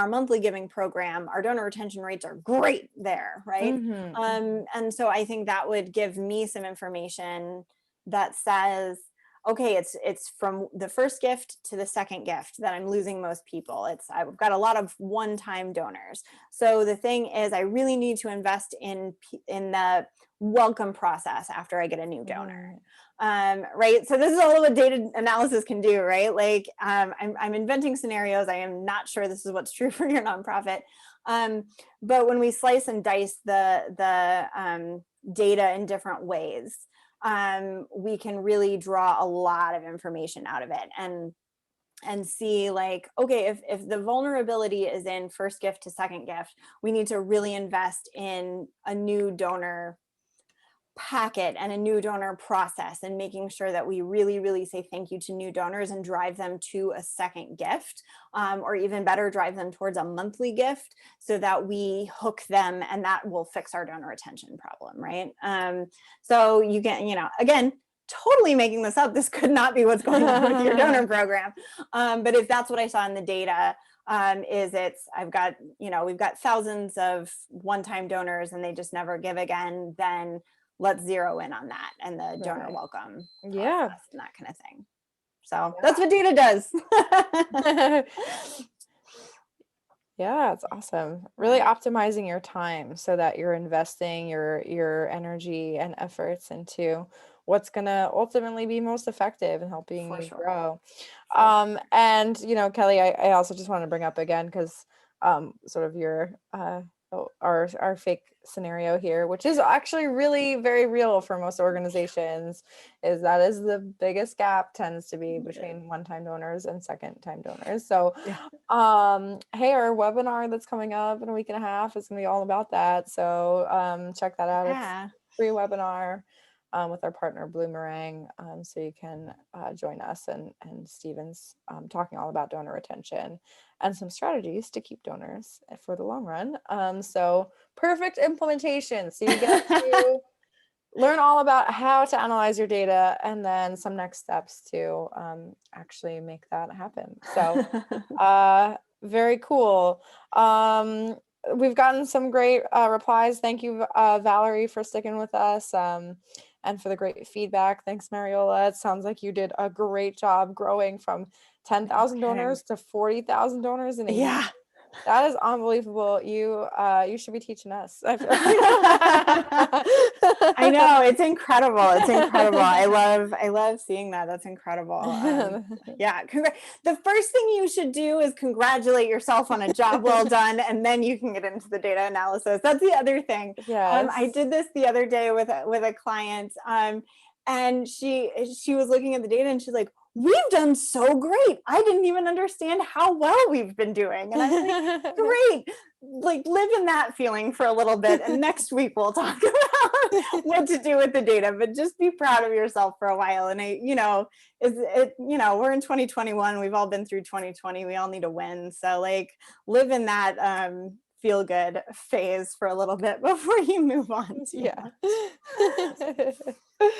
monthly giving program, our donor retention rates are great there, right? And so I think that would give me some information that says, okay, it's from the first gift to the second gift that I'm losing most people. I've got a lot of one-time donors. So the thing is, I really need to invest in the welcome process after I get a new donor. Right. So this is all what data analysis can do, right? Like I'm inventing scenarios. I am not sure this is what's true for your nonprofit. But when we slice and dice the data in different ways, we can really draw a lot of information out of it and see, like, okay, if the vulnerability is in first gift to second gift, we need to really invest in a new donor packet and a new donor process, and making sure that we really, really say thank you to new donors and drive them to a second gift, or even better, drive them towards a monthly gift, so that we hook them, and that will fix our donor retention problem, right? So you can, you know, again, totally making this up, this could not be what's going on with your donor program, but if that's what I saw in the data, we've got thousands of one-time donors and they just never give again, then let's zero in on that and the donor welcome process and that kind of thing. So that's what data does. Yeah, it's awesome. Really Yeah, optimizing your time so that you're investing your energy and efforts into what's gonna ultimately be most effective in helping for you sure. grow. For sure. And Kelly, I also just want to bring up again because sort of your our fake scenario here, which is actually really very real for most organizations, is the biggest gap tends to be Yeah. between one-time donors and second-time donors. So Yeah. hey, our webinar that's coming up in a week and a half is gonna be all about that. So check that out. It's Yeah. free webinar with our partner Bloomerang. So you can join us and Steven's talking all about donor retention and some strategies to keep donors for the long run. So perfect implementation. So you get to learn all about how to analyze your data and then some next steps to actually make that happen. So very cool. We've gotten some great replies. Thank you, Valerie, for sticking with us and for the great feedback. Thanks, Mariola. It sounds like you did a great job growing from 10,000 Okay. donors to 40,000 donors in a year. Yeah. That is unbelievable. You should be teaching us. I feel I know, it's incredible. It's incredible. like. I love seeing that. That's incredible. Yeah, the first thing you should do is congratulate yourself on a job well done, and then you can get into the data analysis. That's the other thing. I Yes. did this the other day with a client, and she was looking at the data, and she's like, "We've done so great. I didn't even understand how well we've been doing." And I'm like, "Great, like live in that feeling for a little bit, and next week we'll talk about what to do with the data, but just be proud of yourself for a while." And we're in 2021, we've all been through 2020, we all need a win, so like live in that feel good phase for a little bit before you move on too Yeah. much.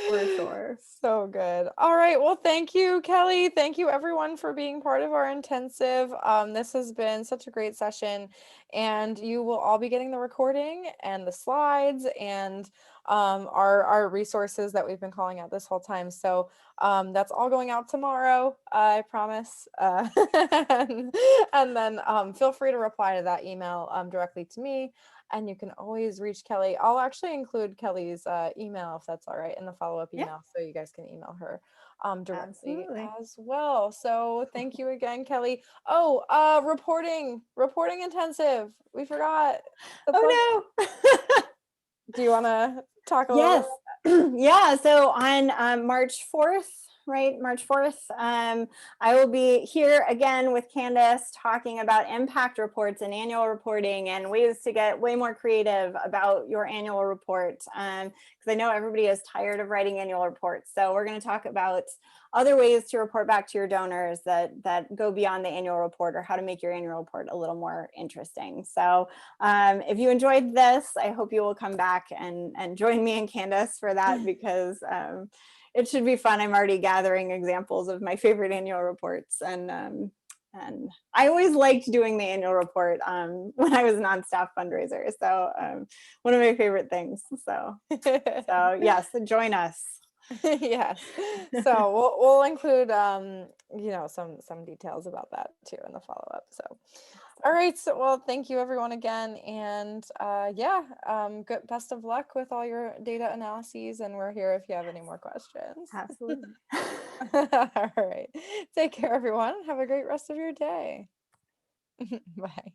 For sure. So good. All right. Well, thank you, Kelly. Thank you, everyone, for being part of our intensive. This has been such a great session, and you will all be getting the recording and the slides and our resources that we've been calling out this whole time. So that's all going out tomorrow, I promise. And then feel free to reply to that email directly to me. And you can always reach Kelly. I'll actually include Kelly's email if that's all right in the follow-up Yeah, email, so you guys can email her directly absolutely. as well. So thank you again, Kelly. Oh, reporting intensive. We forgot the program. Oh no. Do you want to talk a little bit? Yes. Yeah. So on March 4th, right? March 4th, I will be here again with Candace talking about impact reports and annual reporting and ways to get way more creative about your annual report. Because I know everybody is tired of writing annual reports. So we're going to talk about other ways to report back to your donors that go beyond the annual report, or how to make your annual report a little more interesting. So if you enjoyed this, I hope you will come back and join me and Candace for that, because it should be fun. I'm already gathering examples of my favorite annual reports, and I always liked doing the annual report when I was an on-staff fundraiser. So one of my favorite things. So yes, join us. Yes. So we'll include some details about that too in the follow-up. So all right. So well, thank you everyone again. And yeah, good best of luck with all your data analyses. And we're here if you have any more questions. Absolutely. All right. Take care, everyone. Have a great rest of your day. Bye.